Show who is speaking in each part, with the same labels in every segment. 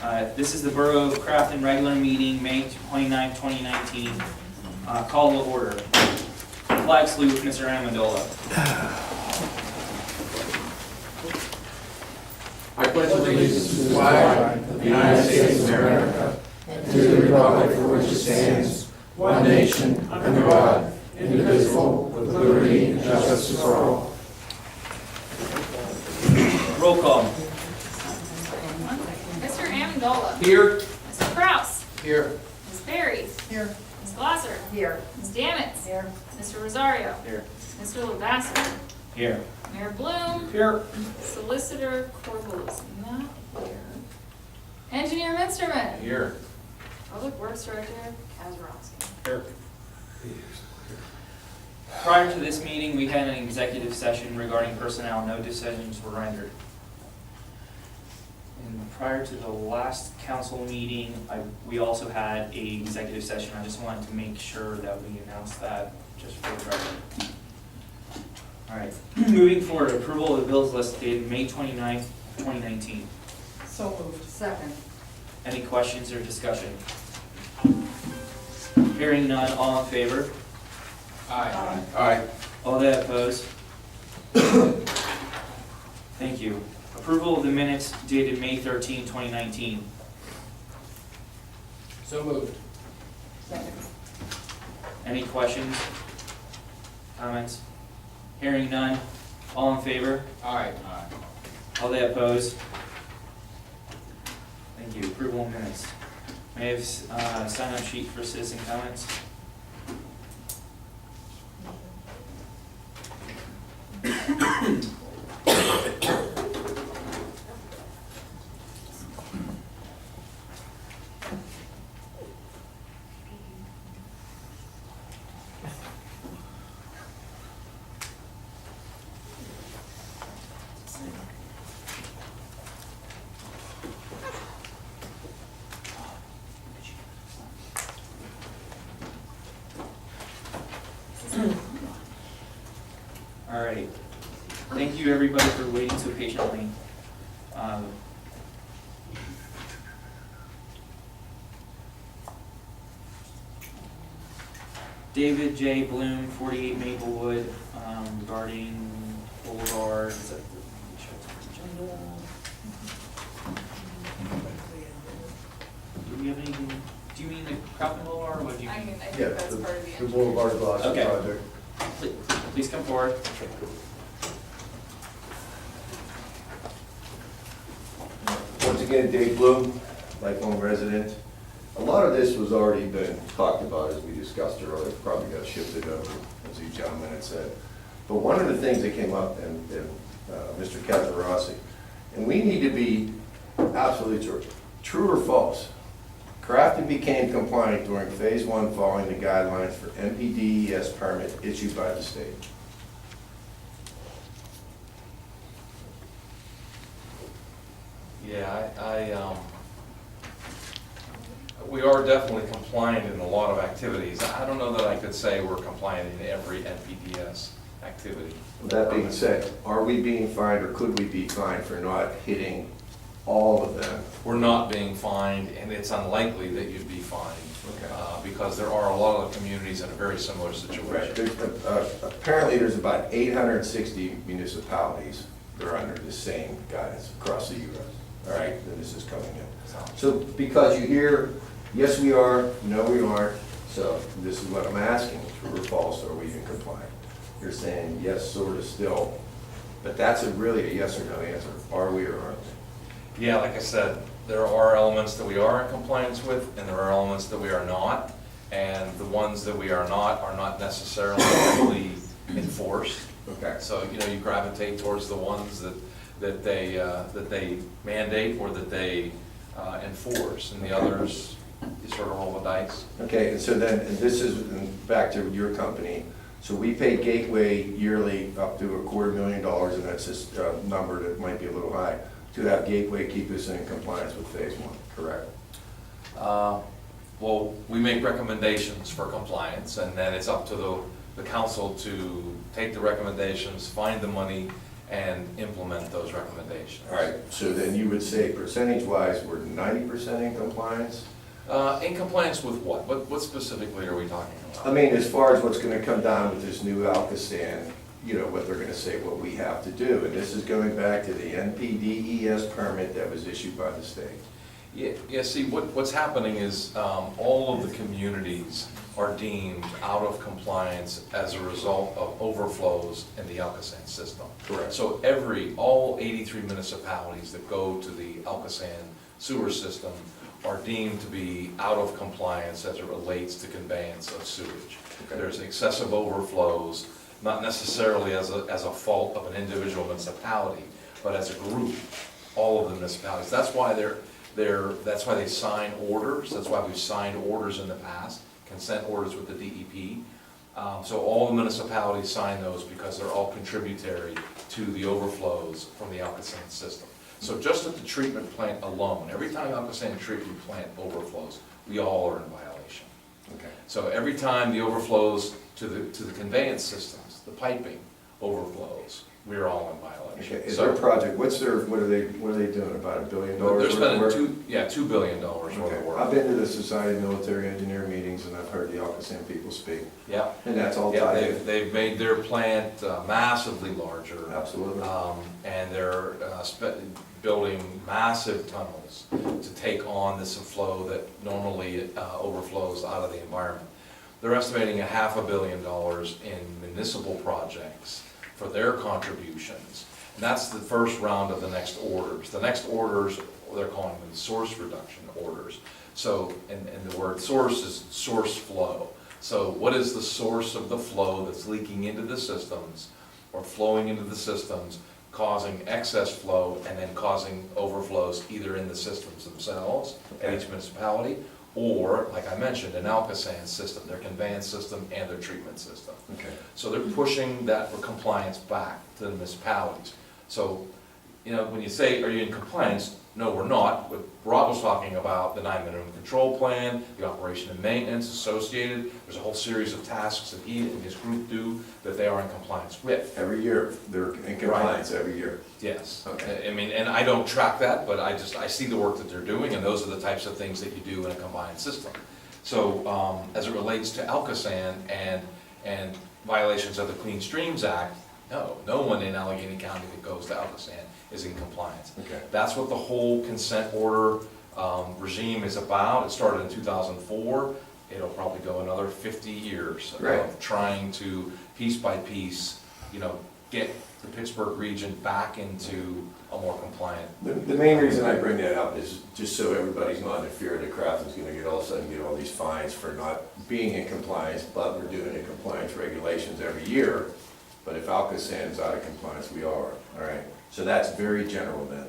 Speaker 1: This is the Borough of Crafton regular meeting, May 29, 2019. Call to order. Flag salute with Mr. Amendola.
Speaker 2: I pledge allegiance to the flag of the United States of America and to the republic for which it stands, one nation, under God, indivisible, with liberty and justice for all.
Speaker 1: Roll call.
Speaker 3: Mr. Amendola.
Speaker 2: Here.
Speaker 3: Mr. Kraus.
Speaker 2: Here.
Speaker 3: Ms. Berry.
Speaker 4: Here.
Speaker 3: Ms. Glasser.
Speaker 4: Here.
Speaker 3: Ms. Damitz.
Speaker 4: Here.
Speaker 3: Mr. Rosario.
Speaker 1: Here.
Speaker 3: Mr. Lavasser.
Speaker 1: Here.
Speaker 3: Mayor Bloom.
Speaker 2: Here.
Speaker 3: Solicitor Corval is not here. Engineer Minsterman.
Speaker 2: Here.
Speaker 3: Public Works Director Kazarowski.
Speaker 1: Here. Prior to this meeting, we had an executive session regarding personnel. No decisions were rendered. And prior to the last council meeting, we also had an executive session. I just wanted to make sure that we announced that just for the record. All right, moving forward, approval of the bills list dated May 29th, 2019.
Speaker 4: So moved. Second.
Speaker 1: Any questions or discussion? Hearing none, all in favor?
Speaker 2: Aye. Aye.
Speaker 1: All that opposed? Thank you. Approval of the minutes dated May 13, 2019.
Speaker 2: So moved.
Speaker 4: Second.
Speaker 1: Any questions? Comments? Hearing none, all in favor?
Speaker 2: Aye. Aye.
Speaker 1: All that opposed? Thank you. Approval of minutes. May I have a sign-up sheet for citizen comments? All right. Thank you, everybody, for waiting so patiently. David J. Bloom, 48 Maplewood, regarding Boulevard. Is that the agenda? Do we have anything? Do you mean the Crafton Boulevard, or what do you
Speaker 3: I
Speaker 1: mean?
Speaker 3: mean, I
Speaker 5: Yeah,
Speaker 3: think that's part of the.
Speaker 5: the Boulevard Glossy
Speaker 1: Okay.
Speaker 5: project.
Speaker 1: Please come forward.
Speaker 5: Once again, Dave Bloom, lifelong resident. A lot of this was already been talked about, as we discussed earlier, probably got shifted over, as you gentlemen had said. But one of the things that came up, and Mr. Kazarowski, and we need to be absolutely true or false. Crafton became compliant during phase one following the guidelines for NPDES permit issued by the state.
Speaker 6: Yeah, we are definitely compliant in a lot of activities. I don't know that I could say we're compliant in every NPDS activity.
Speaker 5: With that being said, are we being fined or could we be fined for not hitting all of them?
Speaker 6: We're not being fined, and it's unlikely that you'd be fined, because there are a lot of communities in a very similar situation.
Speaker 5: Apparently, there's about 860 municipalities that are under the same guidance across the U.S. All right, and this is coming in. So because you hear, yes, we are, no, we aren't, so this is what I'm asking, true or false, are we in compliance? You're saying yes, sort of still, but that's really a yes or no answer. Are we or aren't we?
Speaker 6: Yeah, like I said, there are elements that we are in compliance with, and there are elements that we are not, and the ones that we are not necessarily really enforced.
Speaker 5: Okay.
Speaker 6: So, you gravitate towards the ones that they mandate or that they enforce, and the others, you sort of roll the dice.
Speaker 5: Okay, and so then, and this is back to your company. So we pay Gateway yearly up to $250,000, and that's this number that might be a little high, to have Gateway keep us in compliance with phase one, correct?
Speaker 6: Well, we make recommendations for compliance, and then it's up to the council to take the recommendations, find the money, and implement those recommendations.
Speaker 5: All right, so then you would say percentage-wise, we're 90% in compliance?
Speaker 6: In compliance with what? What specifically are we talking
Speaker 5: I
Speaker 6: about?
Speaker 5: mean, as far as what's gonna come down with this new Alcoasand, you know, what they're gonna say, what we have to do. And this is going back to the NPDES permit that was issued by the state.
Speaker 6: Yeah, see, what's happening is all of the communities are deemed out of compliance as a result of overflows in the Alcoasand system.
Speaker 5: Correct.
Speaker 6: So all 83 municipalities that go to the Alcoasand sewer system are deemed to be out of compliance as it relates to conveyance of sewage.
Speaker 5: Okay.
Speaker 6: There's excessive overflows, not necessarily as a fault of an individual municipality, but as a group, all of the municipalities. That's why that's why they sign orders. That's why we've signed orders in the past, consent orders with the DEP. So all the municipalities sign those because they're all contributory to the overflows from the Alcoasand system. So just at the treatment plant alone, every time Alcoasand treatment plant overflows, we all are in violation.
Speaker 5: Okay.
Speaker 6: So every time the overflows to the conveyance systems, the piping overflows, we're all in violation.
Speaker 5: Okay, is
Speaker 6: So
Speaker 5: their project, what are they doing, about $1 billion
Speaker 6: they're
Speaker 5: worth of
Speaker 6: spending
Speaker 5: work?
Speaker 6: $2 billion worth of
Speaker 5: Okay,
Speaker 6: work.
Speaker 5: I've been to the Society of Military Engineer meetings and I've heard the Alcoasand people speak,
Speaker 6: Yeah,
Speaker 5: and that's all
Speaker 6: yeah,
Speaker 5: tied in.
Speaker 6: they've made their plant massively larger.
Speaker 5: Absolutely.
Speaker 6: And they're building massive tunnels to take on this flow that normally overflows out of the environment. They're estimating $500 million in municipal projects for their contributions. And that's the first round of the next orders. The next orders, they're calling them source reduction orders. So, and the word source is source flow. So what is the source of the flow that's leaking into the systems or flowing into the systems, causing excess flow and then causing overflows either in the systems themselves at each municipality, or, like I mentioned, an Alcoasand system, their conveyance system and their treatment system.
Speaker 5: Okay.
Speaker 6: So they're pushing that for compliance back to the municipalities. So, you know, when you say, are you in compliance? No, we're not. What Rob was talking about, the 9 minimum control plan, the operation and maintenance associated, there's a whole series of tasks that he and his group do that they are in compliance with.
Speaker 5: Every year, they're in compliance every year.
Speaker 6: Yes.
Speaker 5: Okay.
Speaker 6: I mean, and I don't track that, but I see the work that they're doing, and those are the types of things that you do in a combined system. So, as it relates to Alcoasand and violations of the Clean Streams Act, no one in Allegheny County that goes to Alcoasand is in compliance.
Speaker 5: Okay.
Speaker 6: That's what the whole consent order regime is about. It started in 2004. It'll probably go another 50 years
Speaker 5: Right.
Speaker 6: of trying to, piece by piece, you know, get the Pittsburgh region back into a more compliant.
Speaker 5: The main reason I bring that up is just so everybody's not in fear that Crafton's gonna all of a sudden get all these fines for not being in compliance, but we're doing the compliance regulations every year. But if Alcoasand's out of compliance, we are, all right? So that's very general then.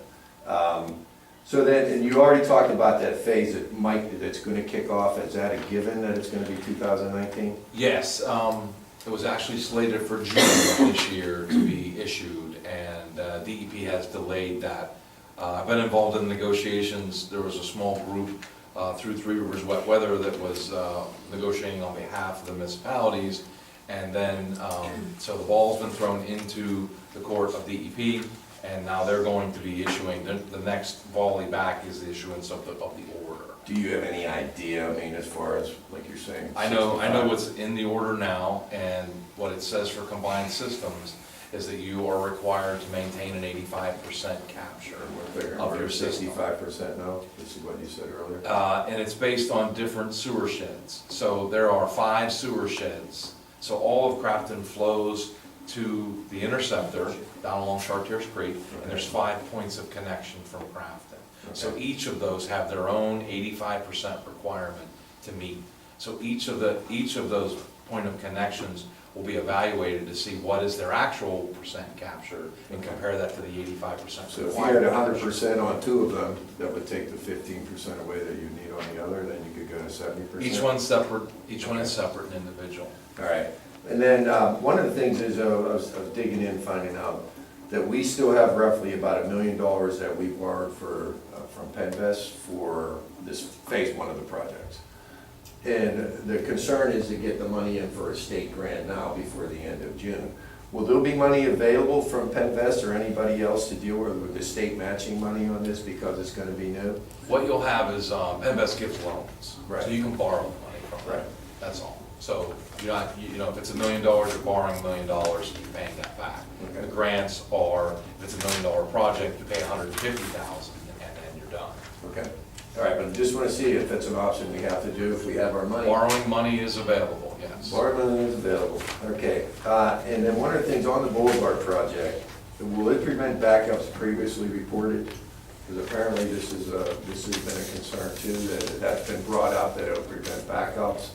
Speaker 5: So then, and you already talked about that phase that's gonna kick off. Is that a given that it's gonna be 2019?
Speaker 6: Yes, it was actually slated for June of this year to be issued, and DEP has delayed that. I've been involved in negotiations. There was a small group through Three Rivers Wet Weather that was negotiating on behalf of the municipalities. And then, so the ball's been thrown into the court of DEP, and now they're going to be issuing, the next volley back is the issuance of the order.
Speaker 5: Do you have any idea, I mean, as far as, like you're saying?
Speaker 6: I know
Speaker 5: 65?
Speaker 6: what's in the order now, and what it says for combined systems is that you are required to maintain an 85% capture of your system.
Speaker 5: 65% now, this is what you said earlier?
Speaker 6: And it's based on different sewer sheds. So there are 5 sewer sheds. So all of Crafton flows to the interceptor down along Chartiers Creek, and there's 5 points of connection from Crafton. So each of those have their own 85% requirement to meet. So each of those point of connections will be evaluated to see what is their actual percent capture and compare that to the 85%
Speaker 5: So if you had
Speaker 6: requirement.
Speaker 5: 100% on 2 of them, that would take the 15% away that you need on the other, then you could go to 70%?
Speaker 6: Each one's separate, each one is separate and individual.
Speaker 5: All right, and then one of the things is, I was digging in, finding out that we still have roughly about $1 million that we borrowed from Penvest for this phase 1 of the project. And the concern is to get the money in for a state grant now before the end of June. Will there be money available from Penvest or anybody else to deal with the state matching money on this because it's gonna be new?
Speaker 6: What you'll have is, Penvest gives loans.
Speaker 5: Right.
Speaker 6: So you can borrow money from them.
Speaker 5: Right.
Speaker 6: That's all. So you're not, you know, if it's $1 million, you're borrowing $1 million, you're paying that back.
Speaker 5: Okay.
Speaker 6: The grants are, if it's $1 million project, you pay $150,000 and then you're done.
Speaker 5: Okay, all right, but I just wanna see if that's an option we have to do if we have our money.
Speaker 6: Borrowing money is available, yes.
Speaker 5: Borrowing money is available, okay. And then one of the things on the Boulevard project, will it prevent backups previously reported? Because apparently this has been a concern too, that's been brought up, that it'll prevent backups.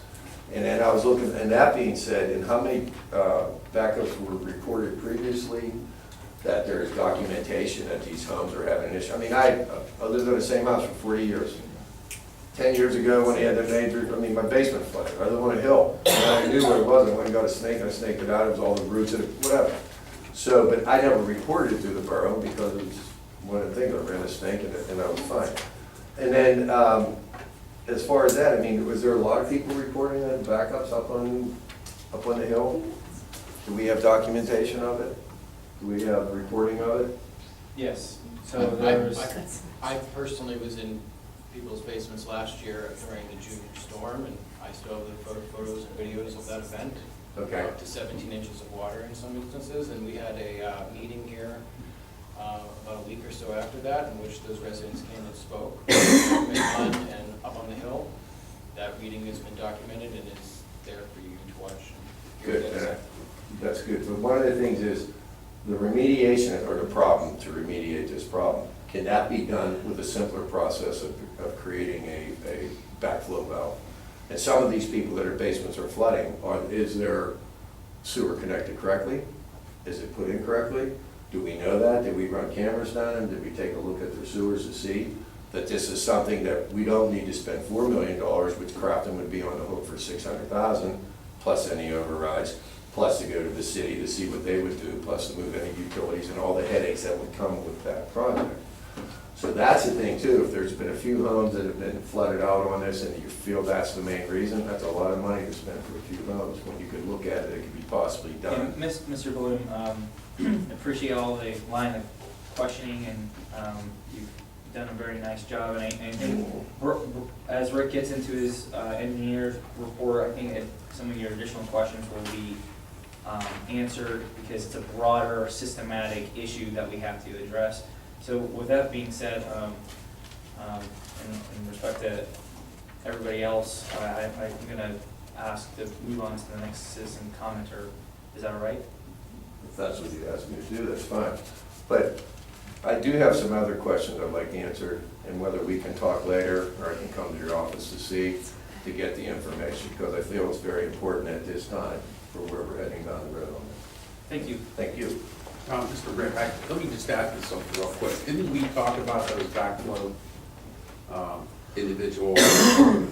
Speaker 5: And then I was looking, and that being said, and how many backups were reported previously, that there's documentation that these homes are having an issue? I mean, I lived in the same house for 40 years. 10 years ago, when they had their major, I mean, my basement flooded. I live on a hill, and I knew where it was. I went and got a snake, and I snaked it out. It was all the roots of it, whatever. So, but I never reported it to the borough because it was one of the things. I ran a snake, and I was fine. And then, as far as that, I mean, was there a lot of people reporting that backups up on the hill? Do we have documentation of it? Do we have reporting of it?
Speaker 1: Yes, so there's,
Speaker 7: I personally was in people's basements last year during the June storm, and I still have the photos and videos of that event.
Speaker 5: Okay.
Speaker 7: Up to 17 inches of water in some instances, and we had a meeting here about a week or so after that, in which those residents came and spoke. And up on the hill, that meeting has been documented and is there for you to watch. And hear
Speaker 5: Good,
Speaker 7: that.
Speaker 5: that's good. But one of the things is, the remediation or the problem to remediate this problem, can that be done with a simpler process of creating a backflow valve? And some of these people that are basements are flooding, is their sewer connected correctly? Is it put in correctly? Do we know that? Did we run cameras down them? Did we take a look at their sewers to see that this is something that we don't need to spend $4 million, which Crafton would be on the hook for $600,000, plus any overrides, plus to go to the city to see what they would do, plus to move any utilities and all the headaches that would come with that project. So that's the thing too, if there's been a few homes that have been flooded out on this and you feel that's the main reason, that's a lot of money to spend for a few homes. When you could look at it, it could be possibly done.
Speaker 1: Mr. Bloom, appreciate all the line of questioning, and you've done a very nice job. And I think as Rick gets into his engineer's report, I think some of your additional questions will be answered, because it's a broader systematic issue that we have to address. So with that being said, in respect to everybody else, I'm gonna ask to move on to the next citizen commenter. Is that all right?
Speaker 5: If that's what you asked me to do, that's fine. But I do have some other questions I'd like answered, and whether we can talk later, or I can come to your office to see, to get the information, because I feel it's very important at this time for where we're heading down the road on this.
Speaker 1: Thank you.
Speaker 5: Thank you.
Speaker 2: Mr. Rick, let me just ask you something real quick. Didn't we talk about those backflow, individual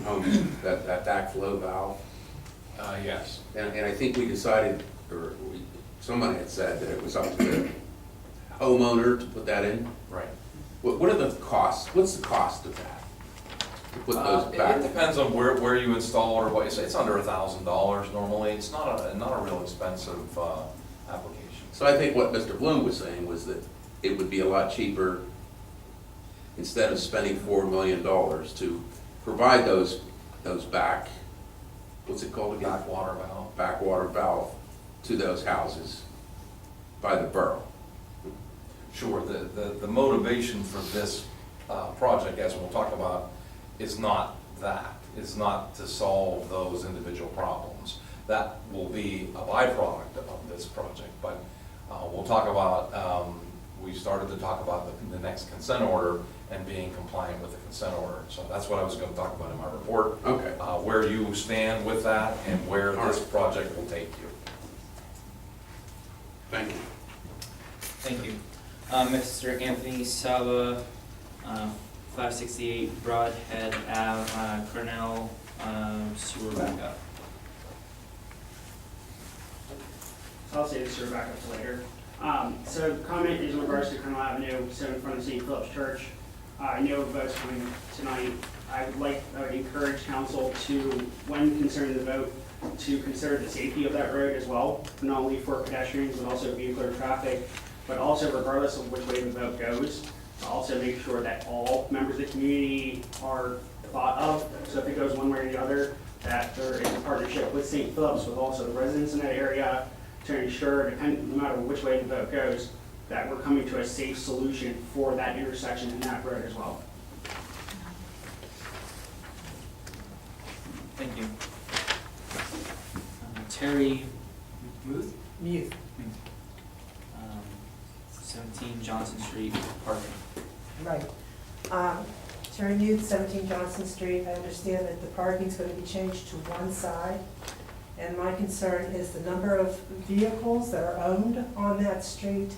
Speaker 2: homes, that backflow valve?
Speaker 6: Yes.
Speaker 2: And I think we decided, or somebody had said that it was up to the homeowner to put that in.
Speaker 6: Right.
Speaker 2: What are the costs? What's the cost of that? To put those back?
Speaker 6: It depends on where you install it or what you say. It's under $1,000 normally. It's not a real expensive application.
Speaker 2: So I think what Mr. Bloom was saying was that it would be a lot cheaper, instead of spending $4 million to provide those back, what's it called again?
Speaker 6: Backwater valve.
Speaker 2: Backwater valve to those houses by the borough.
Speaker 6: Sure, the motivation for this project, as we'll talk about, is not that. It's not to solve those individual problems. That will be a byproduct of this project, but we'll talk about, we started to talk about the next consent order and being compliant with the consent order. So that's what I was going to talk about in my report.
Speaker 2: Okay.
Speaker 6: Where you stand with that and where this project will take you.
Speaker 2: Thank you.
Speaker 1: Thank you. Mr. Anthony Saba, 568 Broadhead Ave, Cornell, sewer backup.
Speaker 8: I'll save the sewer backup for later. So the comment is in regards to Colonel Avenue, so in front of St. Philip's Church. I know votes coming tonight I would encourage council to, when considering the vote, to consider the safety of that road as well, not only for pedestrians, but also vehicular traffic, but also regardless of which way the vote goes, to also make sure that all members of the community are thought of. So if it goes one way or the other, that there is a partnership with St. Philip's, with also the residents in that area, to ensure, no matter which way the vote goes, that we're coming to a safe solution for that intersection and that road as well.
Speaker 1: Thank you. Terry Muth?
Speaker 4: Mute.
Speaker 1: 17 Johnson Street, parking.
Speaker 9: Right. Terry Muth, 17 Johnson Street. I understand that the parking's going to be changed to one side. And my concern is the number of vehicles that are owned on that street.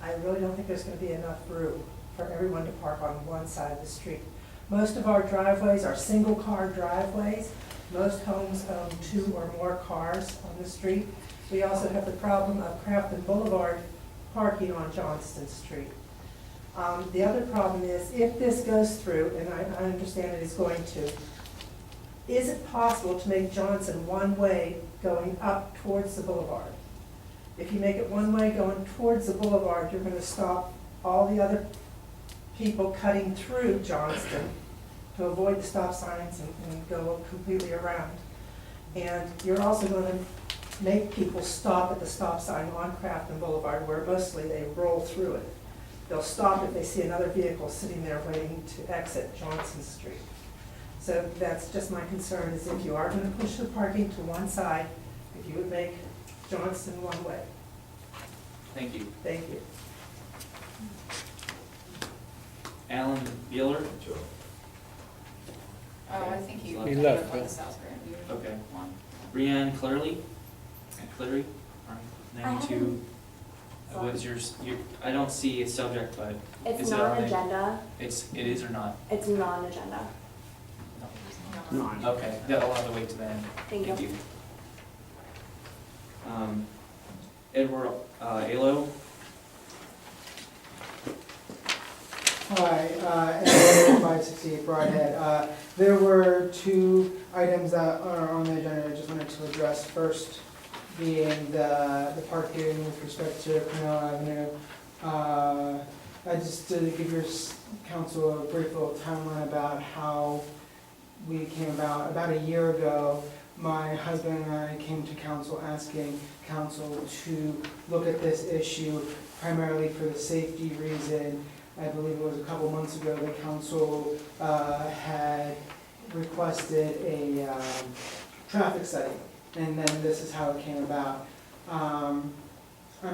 Speaker 9: I really don't think there's going to be enough room for everyone to park on one side of the street. Most of our driveways are single-car driveways. Most homes own 2 or more cars on the street. We also have the problem of Crafton Boulevard parking on Johnston Street. The other problem is, if this goes through, and I understand it is going to, is it possible to make Johnson one-way going up towards the boulevard? If you make it one-way going towards the boulevard, you're going to stop all the other people cutting through Johnston to avoid the stop signs and go completely around. And you're also going to make people stop at the stop sign on Crafton Boulevard, where mostly they roll through it. They'll stop if they see another vehicle sitting there waiting to exit Johnson Street. So that's just my concern, is if you are going to push the parking to one side, if you would make Johnston one way.
Speaker 1: Thank you.
Speaker 9: Thank you.
Speaker 1: Alan Beeler?
Speaker 3: Oh, I think he
Speaker 1: He
Speaker 3: ended
Speaker 2: left,
Speaker 3: up on
Speaker 2: huh?
Speaker 3: the South Grand.
Speaker 1: Okay.
Speaker 3: One.
Speaker 1: Brianne Cleary? Cleary? All right,
Speaker 10: I
Speaker 1: 92. What's your, I don't see a subject, but
Speaker 10: It's
Speaker 1: is it on there?
Speaker 10: non-agenda.
Speaker 1: It is or not?
Speaker 10: It's non-agenda.
Speaker 8: Non.
Speaker 1: Okay, that'll have to wait to the end.
Speaker 10: Thank you.
Speaker 1: Edward Alo?
Speaker 11: Hi, and 568 Broadhead. There were 2 items that are on the agenda I just wanted to address. First being the parking with respect to Cornell Avenue. I just to give your council a brief little timeline about how we came about a year ago. My husband and I came to council asking council to look at this issue primarily for the safety reason. I believe it was a couple months ago that council had requested a traffic study, and then this is how it came about. I'm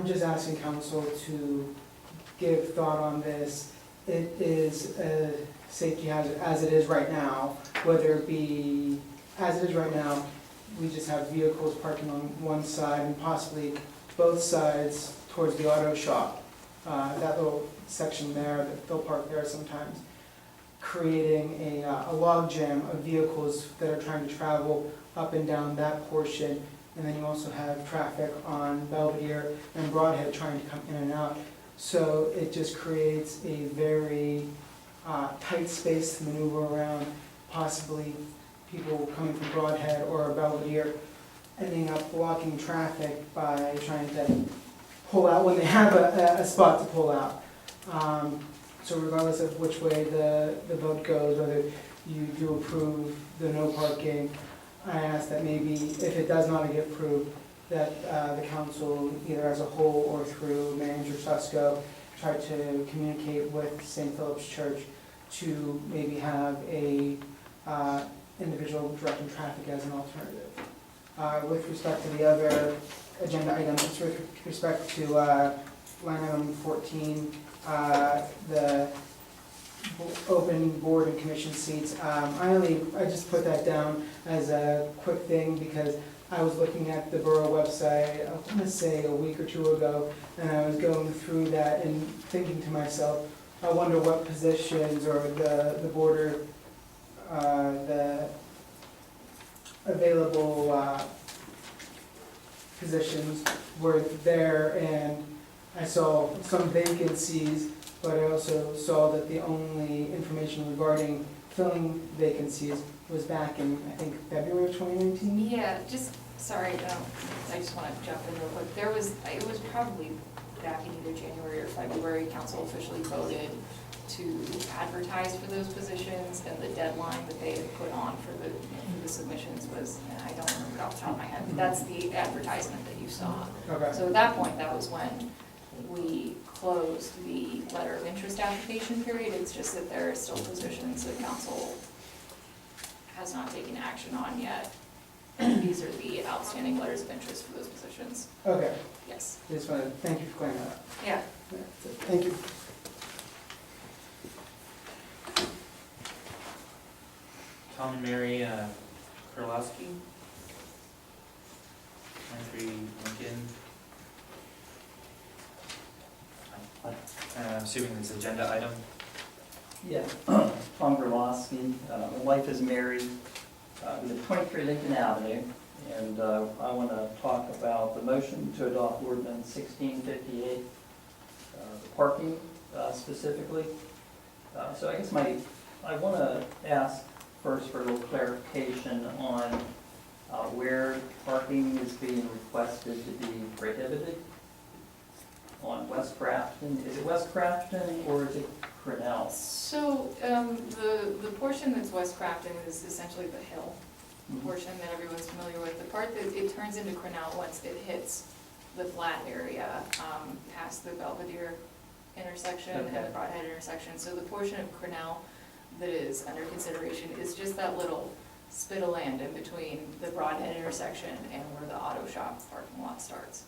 Speaker 11: just asking council to give thought on this. It is a safety hazard as it is right now, whether it be, as it is right now, we just have vehicles parking on one side and possibly both sides towards the auto shop. That little section there, that they'll park there sometimes, creating a log jam of vehicles that are trying to travel up and down that portion. And then you also have traffic on Belvedere and Broadhead trying to come in and out. So it just creates a very tight space to maneuver around, possibly people coming from Broadhead or Belvedere ending up blocking traffic by trying to pull out when they have a spot to pull out. So regardless of which way the vote goes, whether you do approve the no parking, I ask that maybe, if it does not get approved, that the council, either as a whole or through Manager Susko, try to communicate with St. Philip's Church to maybe have a individual directing traffic as an alternative. With respect to the other agenda items, with respect to line item 14, the open board and commission seats. I just put that down as a quick thing because I was looking at the Borough website, I want to say a week or 2 ago, and I was going through that and thinking to myself, I wonder what positions or the border, the available positions were there, and I saw some vacancies, but I also saw that the only information regarding filling vacancies was back in, I think, February of 2019?
Speaker 3: Yeah, just, sorry, I just want to jump in real quick. It was probably back in either January or February, council officially voted to advertise for those positions, and the deadline that they had put on for the submissions was, and I don't remember it off the top of my head, but that's the advertisement that you saw.
Speaker 11: Okay.
Speaker 3: So at that point, that was when we closed the letter of interest application period. It's just that there are still positions that council has not taken action on yet. These are the outstanding letters of interest for those positions.
Speaker 11: Okay,
Speaker 3: Yes.
Speaker 11: just wanted to thank you for clearing that up.
Speaker 3: Yeah.
Speaker 11: Yeah, so, thank you.
Speaker 1: Tom and Mary Kurlowski. 93 Lincoln. Assuming it's an agenda item.
Speaker 10: Yeah, Tom Grabowski. My wife is Mary. We live 23 Lincoln Avenue, and I want to talk about the motion to adopt ordinance 1658, the parking specifically. So I guess I want to ask first for a little clarification on where parking is being requested to be prohibited on West Crafton. Is it West Crafton or is it Grinnell?
Speaker 3: So, the portion that's West Crafton is essentially the hill portion that everyone's familiar with. The part that it turns into Grinnell once it hits the flat area, past the Belvedere intersection and the
Speaker 10: Okay.
Speaker 3: Broadhead intersection. So the portion of Grinnell that is under consideration is just that little spit of land in between the Broadhead intersection and where the auto shop parking lot starts.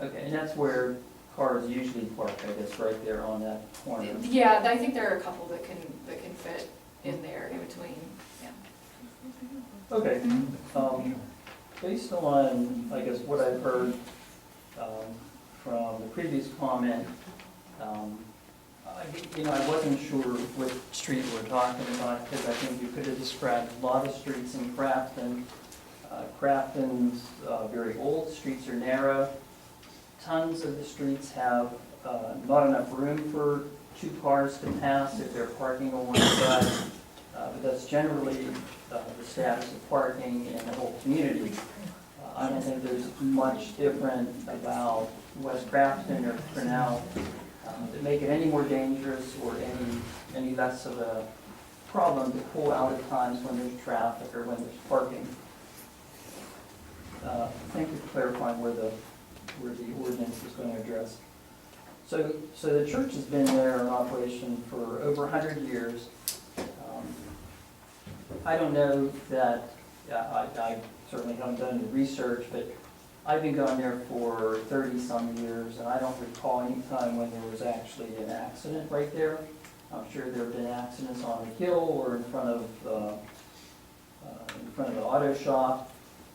Speaker 10: Okay, and that's where cars usually park, I guess, right there on that corner.
Speaker 3: Yeah, I think there are a couple that can fit in there in between, yeah.
Speaker 10: Okay, based on, I guess, what I've heard from the previous comment, I wasn't sure which street we're talking about, because I think you could have described a lot of streets in Crafton. Crafton's very old, streets are narrow. Tons of the streets have not enough room for two cars to pass if they're parking on one side. But that's generally the status of parking in the whole community. I don't think there's much different about West Crafton or Grinnell that make it any more dangerous or any less of a problem to pull out at times when there's traffic or when there's parking. Thank you for clarifying where the ordinance is going to address. So the church has been there in operation for over 100 years. I don't know that, I certainly haven't done the research, but I've been going there for 30-some years, and I don't recall any time when there was actually an accident right there. I'm sure there have been accidents on the hill or in front of the auto shop.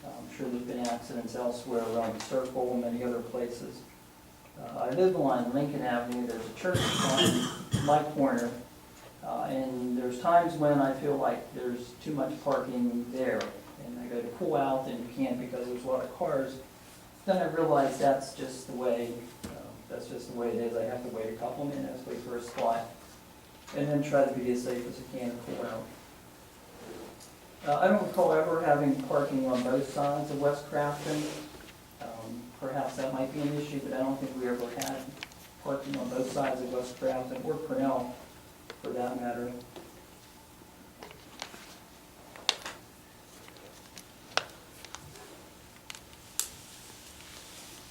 Speaker 10: I'm sure there's been accidents elsewhere around the circle and many other places. I live on Lincoln Avenue. There's a church on my corner, and there's times when I feel like there's too much parking there, and I go to pull out and you can't because there's a lot of cars. Then I realize that's just the way it is. I have to wait a couple minutes, wait for a spot, and then try to be as safe as I can to pull out. I don't recall ever having parking on both sides of West Crafton. Perhaps that might be an issue, but I don't think we ever had parking on both sides of West Crafton or Grinnell, for that matter.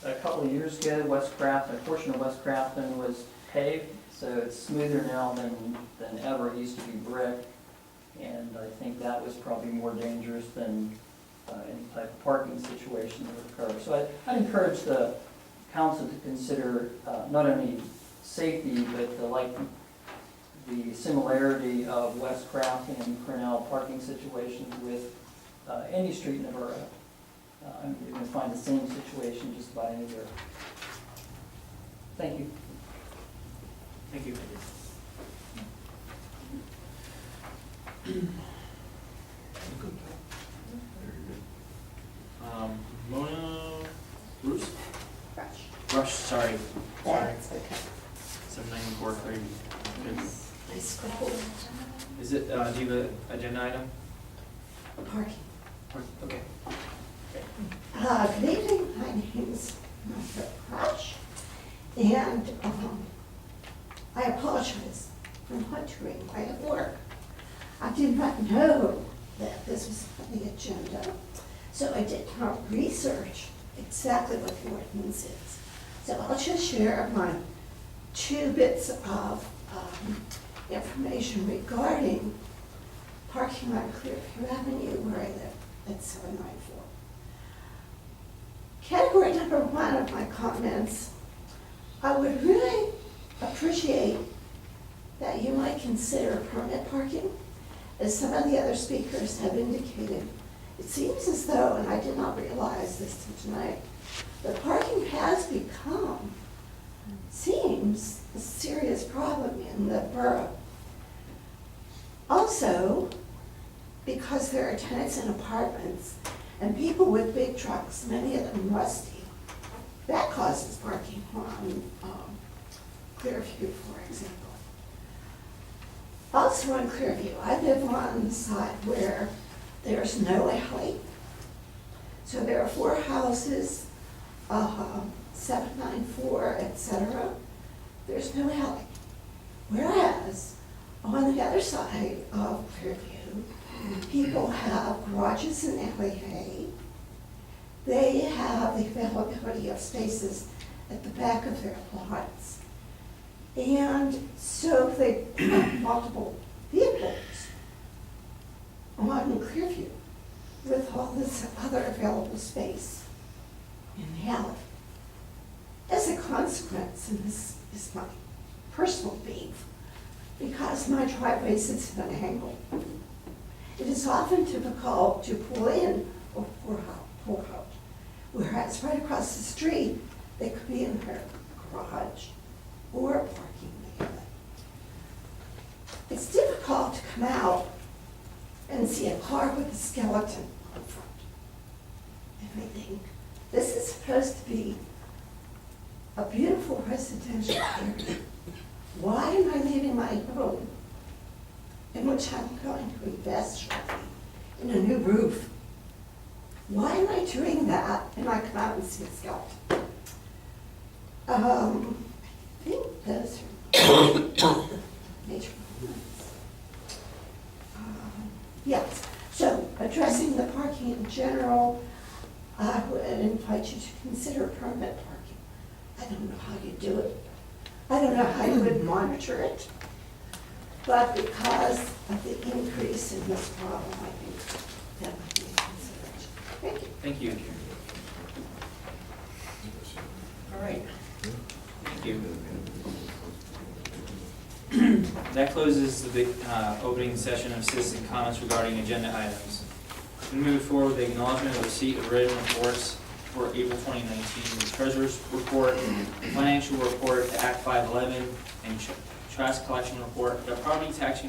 Speaker 10: A couple of years ago, a portion of West Crafton was paved, so it's smoother now than ever. It used to be brick, and I think that was probably more dangerous than any type of parking situation that would occur. So I'd encourage the council to consider not only safety, but the similarity of West Crafton and Grinnell parking situations with any street in the borough. You're going to find the same situation just about anywhere. Thank you.
Speaker 1: Thank you. Mona, Bruce? Rush, sorry.
Speaker 9: Yeah, it's okay.
Speaker 1: 794 30. Good.
Speaker 9: I scrolled.
Speaker 1: Is it, do you have an agenda item?
Speaker 12: Parking.
Speaker 1: Okay.
Speaker 12: Good evening, my name is Martha Crouch, and I apologize for not doing my work. I did not know that this was on the agenda, so I did not research exactly what the ordinance is. So I'll just share my 2 bits of information regarding parking on Clearview Avenue where I live at 794. Category number 1 of my comments, I would really appreciate that you might consider permit parking. As some of the other speakers have indicated, it seems as though, and I did not realize this till tonight, that parking has become, seems, a serious problem in the borough. Also, because there are tenants in apartments and people with big trucks, many of them rusty, that causes parking on Clearview, for example. Also on Clearview, I live on the side where there's no alley. So there are 4 houses, 794, etc. There's no alley. Whereas on the other side of Clearview, people have garages and alleyway. They have the availability of spaces at the back of their lots. And so they have multiple vehicles on Clearview with all this other available space in the alley. As a consequence, and this is my personal beef, because my driveway sits at an angle, it is often difficult to pull in or pull out. Whereas right across the street, they could be in their garage or parking area. It's difficult to come out and see a car with a skeleton on front. And I think this is supposed to be a beautiful residential area. Why am I leaving my home, in which I'm going to invest shortly, in a new roof? Why am I doing that and I come out and see a skeleton? I think those are major points. Yes, so addressing the parking in general, I would invite you to consider permit parking. I don't know how you do it. I don't know how you would monitor it. But because of the increase in this problem, I think that would be a consideration. Thank you.
Speaker 1: Thank you. All right. Thank you. That closes the opening session of citizen comments regarding agenda items. We move forward with the acknowledgement of receipt of written reports for April 2019, the treasurer's report, financial report, the Act 511, and trash collection report, the property tax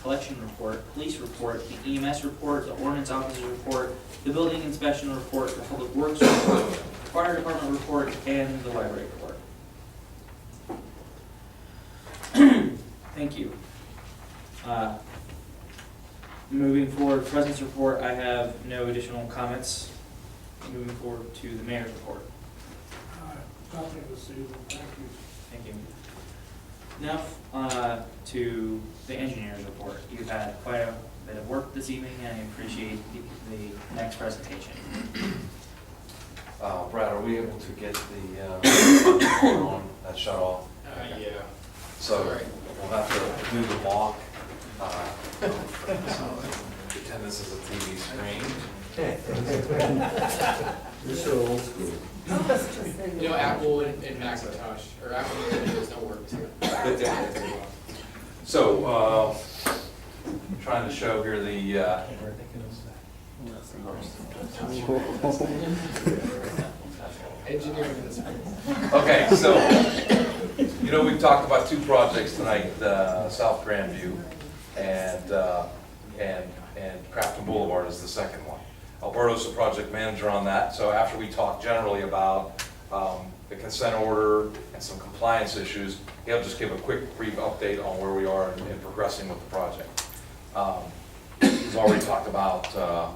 Speaker 1: collection report, police report, the EMS report, the ordinance officer report, the building inspection report, the public works report, the fire department report, and the library report. Thank you. Moving forward, president's report, I have no additional comments. Moving forward to the mayor's report.
Speaker 2: Nothing this evening, thank you.
Speaker 1: Thank you. Now to the engineer's report. You've had quite a bit of work this evening, and I appreciate the next presentation.
Speaker 6: Brad, are we able to get the on that shut off?
Speaker 7: Yeah.
Speaker 6: So we'll have to do the mock. Pretend this is a TV screen.
Speaker 5: You're so old school.
Speaker 7: You know, Apple and Macintosh, or Apple and Windows don't work too.
Speaker 6: So, trying to show here the,
Speaker 7: Engineering is.
Speaker 6: okay, so, you know, we've talked about 2 projects tonight, South Grandview and Crafton Boulevard is the second one. Alberto's the project manager on that, so after we talk generally about the consent order and some compliance issues. He'll just give a quick brief update on where we are in progressing with the project. We've already talked about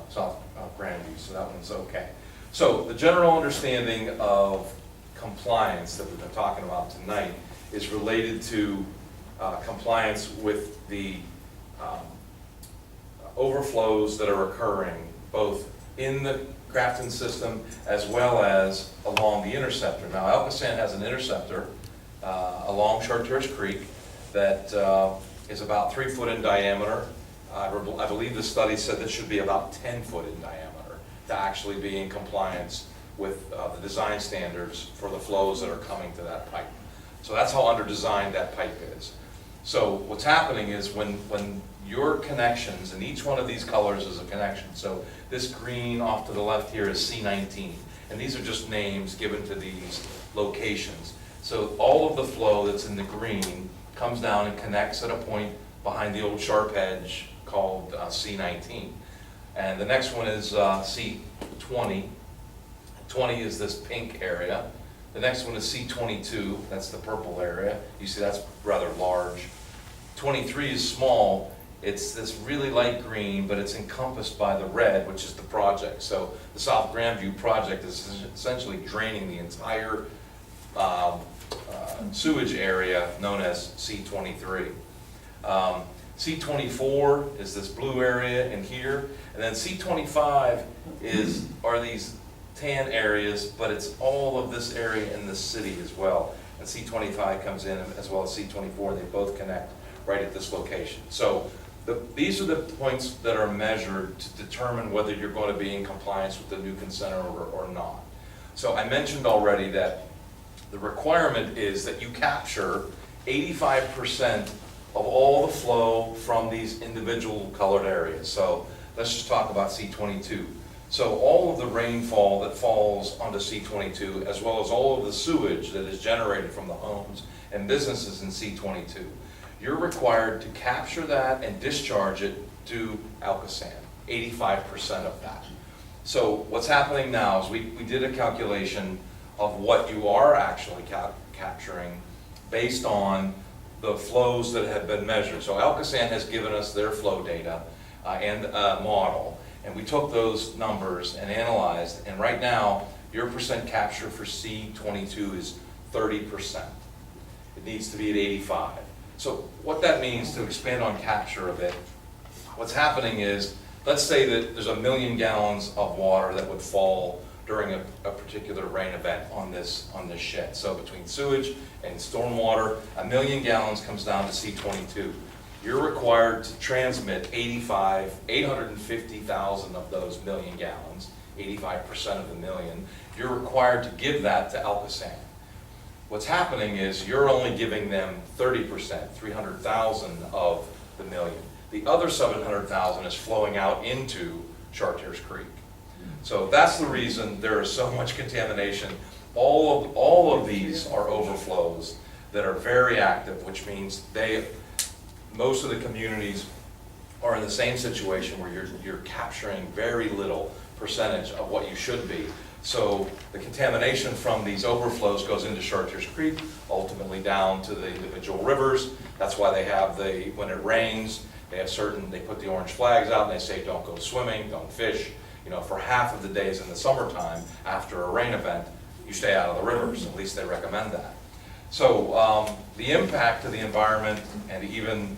Speaker 6: South Grandview, so that one's okay. So the general understanding of compliance that we've been talking about tonight is related to compliance with the overflows that are occurring both in the Crafton system as well as along the interceptor. Now, Alcosan has an interceptor along Chartiers Creek that is about 3 foot in diameter. I believe the study said that should be about 10 foot in diameter to actually be in compliance with the design standards for the flows that are coming to that pipe. So that's how under-designed that pipe is. So what's happening is when your connections, and each one of these colors is a connection, so this green off to the left here is C19, and these are just names given to these locations. So all of the flow that's in the green comes down and connects at a point behind the old sharp edge called C19. And the next one is C20. 20 is this pink area. The next one is C22, that's the purple area. You see that's rather large. 23 is small. It's this really light green, but it's encompassed by the red, which is the project. So the South Grandview project is essentially draining the entire sewage area known as C23. C24 is this blue area in here, and then C25 are these tan areas, but it's all of this area in the city as well. And C25 comes in as well as C24. They both connect right at this location. So these are the points that are measured to determine whether you're going to be in compliance with the new consent order or not. So I mentioned already that the requirement is that you capture 85% of all the flow from these individual colored areas. So let's just talk about C22. So all of the rainfall that falls onto C22, as well as all of the sewage that is generated from the homes and businesses in C22, you're required to capture that and discharge it to Alcosan, 85% of that. So what's happening now is we did a calculation of what you are actually capturing based on the flows that have been measured. So Alcosan has given us their flow data and a model, and we took those numbers and analyzed, and right now your percent capture for C22 is 30%. It needs to be at 85. So what that means, to expand on capture a bit, what's happening is, let's say that there's 1 million gallons of water that would fall during a particular rain event on this shed. So between sewage and stormwater, 1 million gallons comes down to C22. You're required to transmit 850,000 of those million gallons, 85% of the million. You're required to give that to Alcosan. What's happening is you're only giving them 30%, 300,000 of the million. The other 700,000 is flowing out into Chartiers Creek. So that's the reason there is so much contamination. All of these are overflows that are very active, which means most of the communities are in the same situation where you're capturing very little percentage of what you should be. So the contamination from these overflows goes into Chartiers Creek, ultimately down to the individual rivers. That's why they have when it rains, they put the orange flags out and they say don't go swimming, don't fish. You know, for half of the days in the summertime after a rain event, you stay out of the rivers. At least they recommend that. So the impact to the environment and even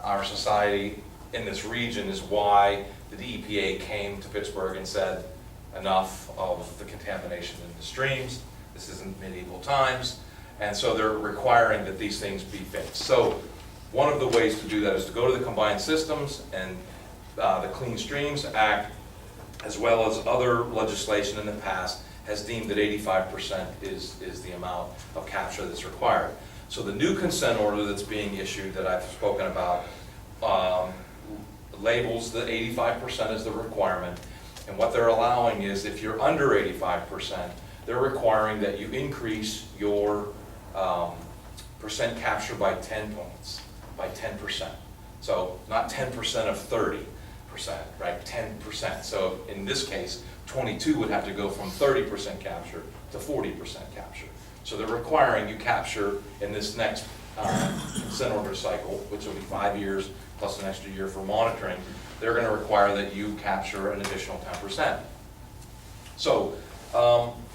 Speaker 6: our society in this region is why the EPA came to Pittsburgh and said, enough of the contamination in the streams. This isn't medieval times. And so they're requiring that these things be fixed. So one of the ways to do that is to go to the combined systems, and the Clean Streams Act, as well as other legislation in the past, has deemed that 85% is the amount of capture that's required. So the new consent order that's being issued that I've spoken about labels the 85% as the requirement. And what they're allowing is, if you're under 85%, they're requiring that you increase your percent capture by 10 points, by 10%. So not 10% of 30%, right? 10%. So in this case, 22 would have to go from 30% capture to 40% capture. So they're requiring you capture in this next consent order cycle, which will be 5 years plus an extra year for monitoring. They're going to require that you capture an additional 10%. So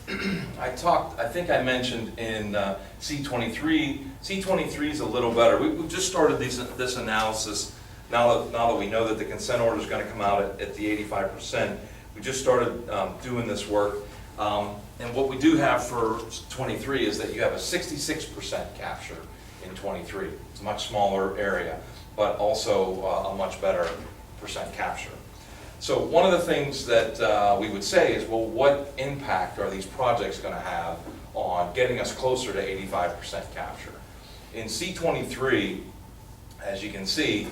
Speaker 6: I think I mentioned in C23, C23 is a little better. We've just started this analysis now that we know that the consent order is going to come out at the 85%. We just started doing this work. And what we do have for 23 is that you have a 66% capture in 23. It's a much smaller area, but also a much better percent capture. So one of the things that we would say is, well, what impact are these projects going to have on getting us closer to 85% capture? In C23, as you can see,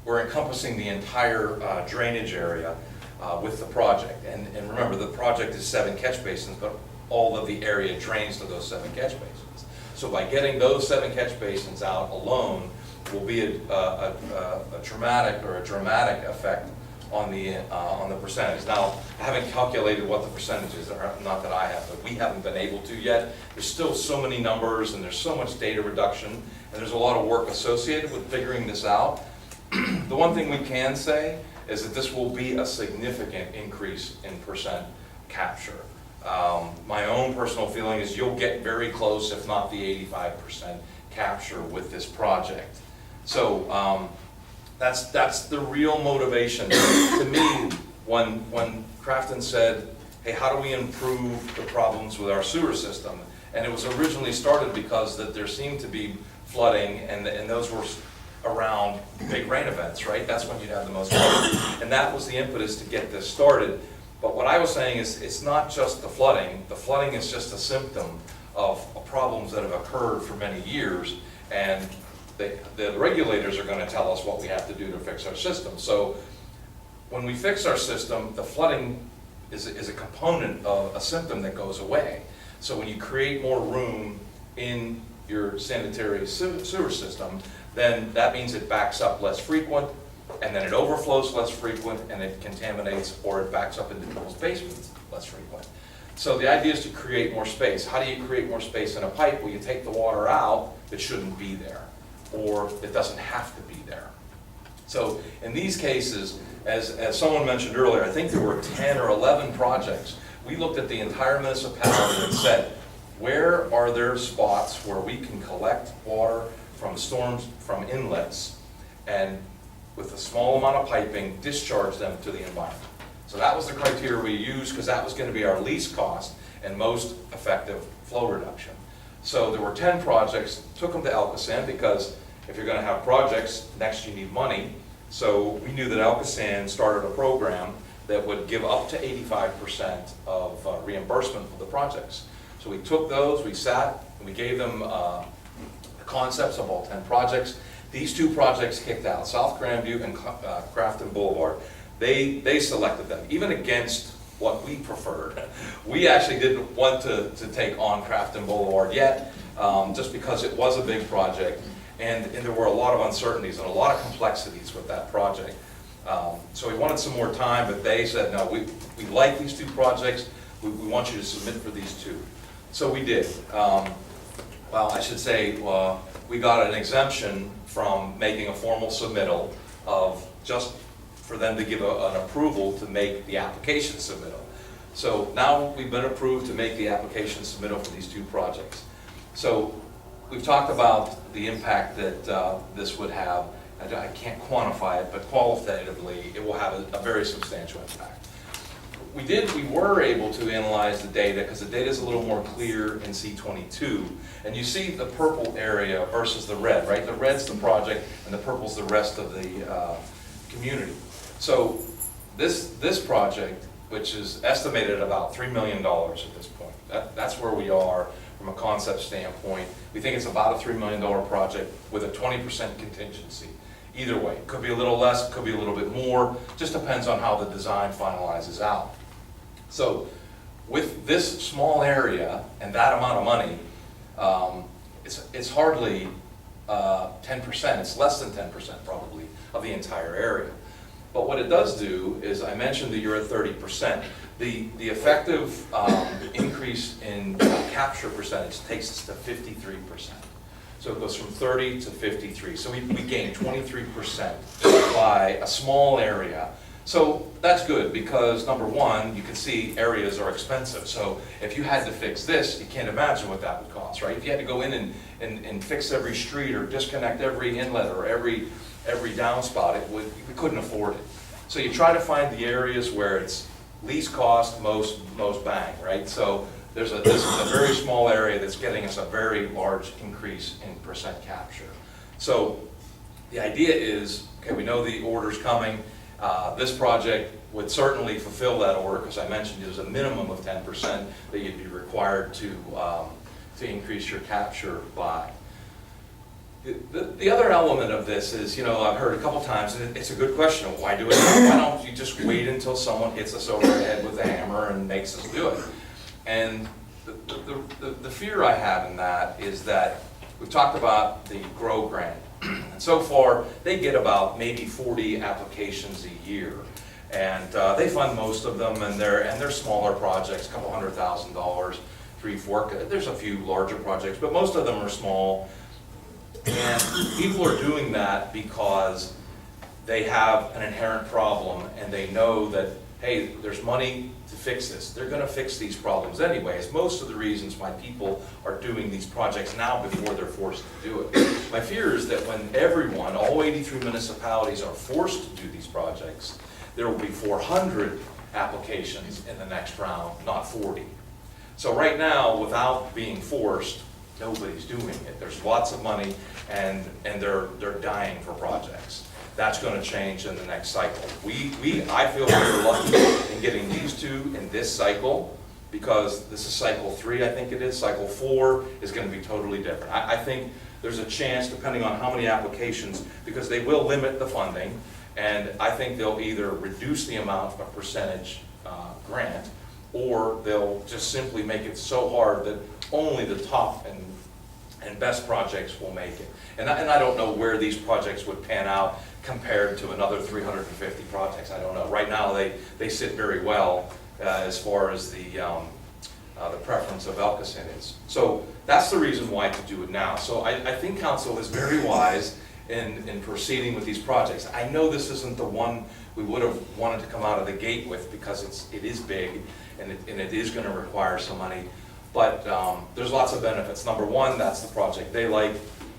Speaker 6: we're encompassing the entire drainage area with the project. And remember, the project is 7 catch basins, but all of the area drains to those 7 catch basins. So by getting those 7 catch basins out alone will be a dramatic effect on the percentage. Now, I haven't calculated what the percentages are, not that I have, but we haven't been able to yet. There's still so many numbers and there's so much data reduction and there's a lot of work associated with figuring this out. The one thing we can say is that this will be a significant increase in percent capture. My own personal feeling is you'll get very close, if not the 85% capture with this project. So that's the real motivation to me when Crafton said, hey, how do we improve the problems with our sewer system? And it was originally started because that there seemed to be flooding and those were around big rain events, right? That's when you'd have the most flooding. And that was the impetus to get this started. But what I was saying is it's not just the flooding. The flooding is just a symptom of problems that have occurred for many years. And the regulators are going to tell us what we have to do to fix our system. So when we fix our system, the flooding is a component of a symptom that goes away. So when you create more room in your sanitary sewer system, then that means it backs up less frequent, and then it overflows less frequent, and it contaminates or it backs up into people's basements less frequent. So the idea is to create more space. How do you create more space in a pipe? Well, you take the water out that shouldn't be there, or it doesn't have to be there. So in these cases, as someone mentioned earlier, I think there were 10 or 11 projects. We looked at the entire municipality and said, where are there spots where we can collect water from storms, from inlets, and with a small amount of piping, discharge them to the environment. So that was the criteria we used because that was going to be our least cost and most effective flow reduction. So there were 10 projects, took them to Alcosan because if you're going to have projects, next you need money. So we knew that Alcosan started a program that would give up to 85% of reimbursement for the projects. So we took those, we sat, and we gave them the concepts of all 10 projects. These 2 projects kicked out, South Grandview and Crafton Boulevard. They selected them, even against what we preferred. We actually didn't want to take on Crafton Boulevard yet, just because it was a big project, and there were a lot of uncertainties and a lot of complexities with that project. So we wanted some more time, but they said, no, we like these 2 projects, we want you to submit for these 2. So we did. Well, I should say, we got an exemption from making a formal submittal of just for them to give an approval to make the application submittal. So now we've been approved to make the application submittal for these 2 projects. So we've talked about the impact that this would have. I can't quantify it, but qualitatively it will have a very substantial impact. We were able to analyze the data because the data is a little more clear in C22. And you see the purple area versus the red, right? The red's the project and the purple's the rest of the community. So this project, which is estimated at about $3 million at this point, that's where we are from a concept standpoint. We think it's about a $3 million project with a 20% contingency. Either way, could be a little less, could be a little bit more, just depends on how the design finalizes out. So with this small area and that amount of money, it's hardly 10%, it's less than 10% probably of the entire area. But what it does do is, I mentioned that you're at 30%. The effective increase in capture percentage takes us to 53%. So it goes from 30 to 53. So we gain 23% by a small area. So that's good because, number one, you can see areas are expensive. So if you had to fix this, you can't imagine what that would cost, right? If you had to go in and fix every street or disconnect every inlet or every downspout, we couldn't afford it. So you try to find the areas where it's least cost, most bang, right? So this is a very small area that's getting us a very large increase in percent capture. So the idea is, okay, we know the order's coming. This project would certainly fulfill that order because I mentioned there's a minimum of 10% that you'd be required to increase your capture by. The other element of this is, I've heard a couple times, and it's a good question, why do it now? Why don't you just wait until someone hits us over the head with a hammer and makes us do it? And the fear I have in that is that we've talked about the GROW grant. And so far, they get about maybe 40 applications a year. And they fund most of them, and they're smaller projects, a couple $100,000, $3, $4. There's a few larger projects, but most of them are small. And people are doing that because they have an inherent problem and they know that, hey, there's money to fix this. They're going to fix these problems anyways. Most of the reasons why people are doing these projects now before they're forced to do it. My fear is that when everyone, all 83 municipalities are forced to do these projects, there will be 400 applications in the next round, not 40. So right now, without being forced, nobody's doing it. There's lots of money and they're dying for projects. That's going to change in the next cycle. I feel very lucky in getting these two in this cycle because this is cycle 3, I think it is. Cycle 4 is going to be totally different. I think there's a chance, depending on how many applications, because they will limit the funding, and I think they'll either reduce the amount of percentage grant, or they'll just simply make it so hard that only the top and best projects will make it. And I don't know where these projects would pan out compared to another 350 projects. I don't know. Right now, they sit very well as far as the preference of Elkison is. So that's the reason why to do it now. So I think council is very wise in proceeding with these projects. I know this isn't the one we would have wanted to come out of the gate with because it is big and it is going to require some money. But there's lots of benefits. Number one, that's the project they like.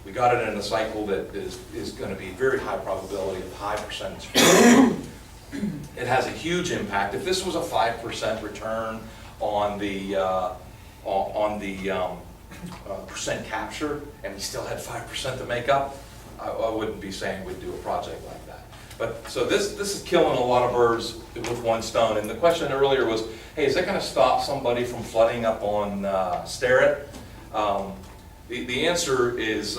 Speaker 6: We got it in a cycle that is going to be very high probability of high percentage. It has a huge impact. If this was a 5% return on the percent capture, and we still had 5% to make up, I wouldn't be saying we'd do a project like that. But so this is killing a lot of birds with one stone. And the question earlier was, hey, is that going to stop somebody from flooding up on Sterrett? The answer is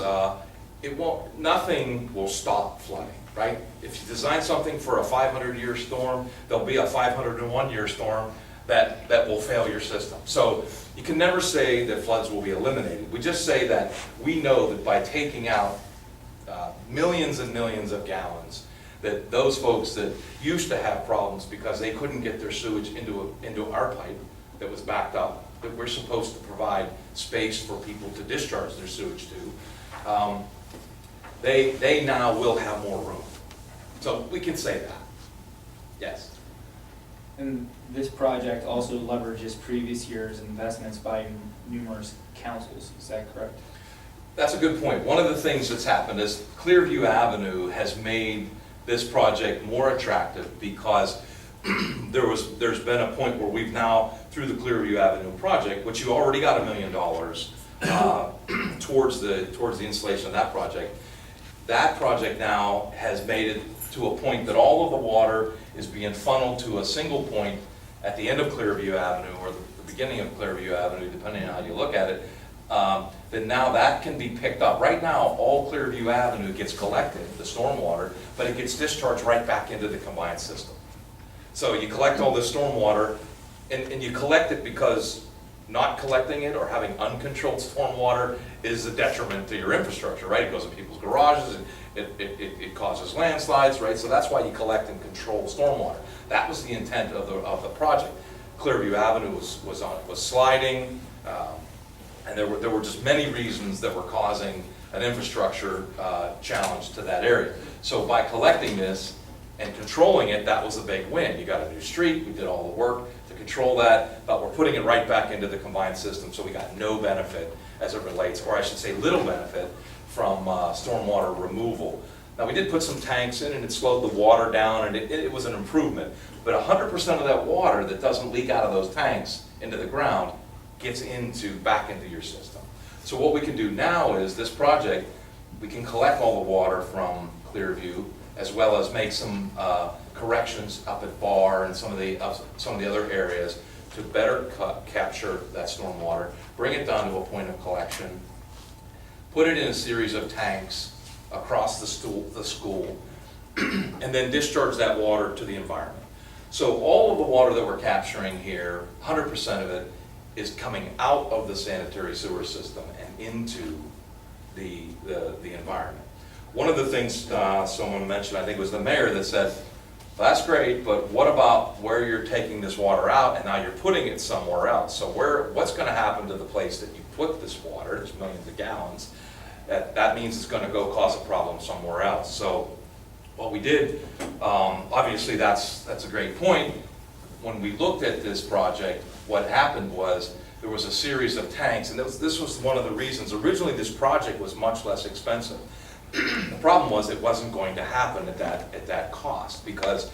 Speaker 6: it won't. Nothing will stop flooding, right? If you design something for a 500-year storm, there'll be a 501-year storm that will fail your system. So you can never say that floods will be eliminated. We just say that we know that by taking out millions and millions of gallons, that those folks that used to have problems because they couldn't get their sewage into our pipe that was backed up, that we're supposed to provide space for people to discharge their sewage to, they now will have more room. So we can say that. Yes.
Speaker 1: And this project also leverages previous year's investments by numerous councils, is that correct?
Speaker 6: That's a good point. One of the things that's happened is Clearview Avenue has made this project more attractive because there's been a point where we've now, through the Clearview Avenue project, which you already got $1 million towards the installation of that project. That project now has made it to a point that all of the water is being funneled to a single point at the end of Clearview Avenue or the beginning of Clearview Avenue, depending on how you look at it. Then now that can be picked up. Right now, all Clearview Avenue gets collected, the stormwater, but it gets discharged right back into the combined system. So you collect all this stormwater, and you collect it because not collecting it or having uncontrolled stormwater is a detriment to your infrastructure, right? It goes in people's garages, and it causes landslides, right? So that's why you collect and control stormwater. That was the intent of the project. Clearview Avenue was sliding, and there were just many reasons that were causing an infrastructure challenge to that area. So by collecting this and controlling it, that was a big win. You got a new street, we did all the work to control that, but we're putting it right back into the combined system, so we got no benefit as it relates, or I should say little benefit, from stormwater removal. Now, we did put some tanks in, and it slowed the water down, and it was an improvement, but 100% of that water that doesn't leak out of those tanks into the ground gets back into your system. So what we can do now is, this project, we can collect all the water from Clearview, as well as make some corrections up at Bar and some of the other areas to better capture that stormwater, bring it down to a point of collection, put it in a series of tanks across the school, and then discharge that water to the environment. So all of the water that we're capturing here, 100% of it, is coming out of the sanitary sewer system and into the environment. One of the things someone mentioned, I think it was the mayor, that said, well, that's great, but what about where you're taking this water out and now you're putting it somewhere else? So what's going to happen to the place that you put this water? There's millions of gallons. That means it's going to go cause a problem somewhere else. So what we did, obviously that's a great point. When we looked at this project, what happened was there was a series of tanks, and this was one of the reasons. Originally, this project was much less expensive. The problem was it wasn't going to happen at that cost, because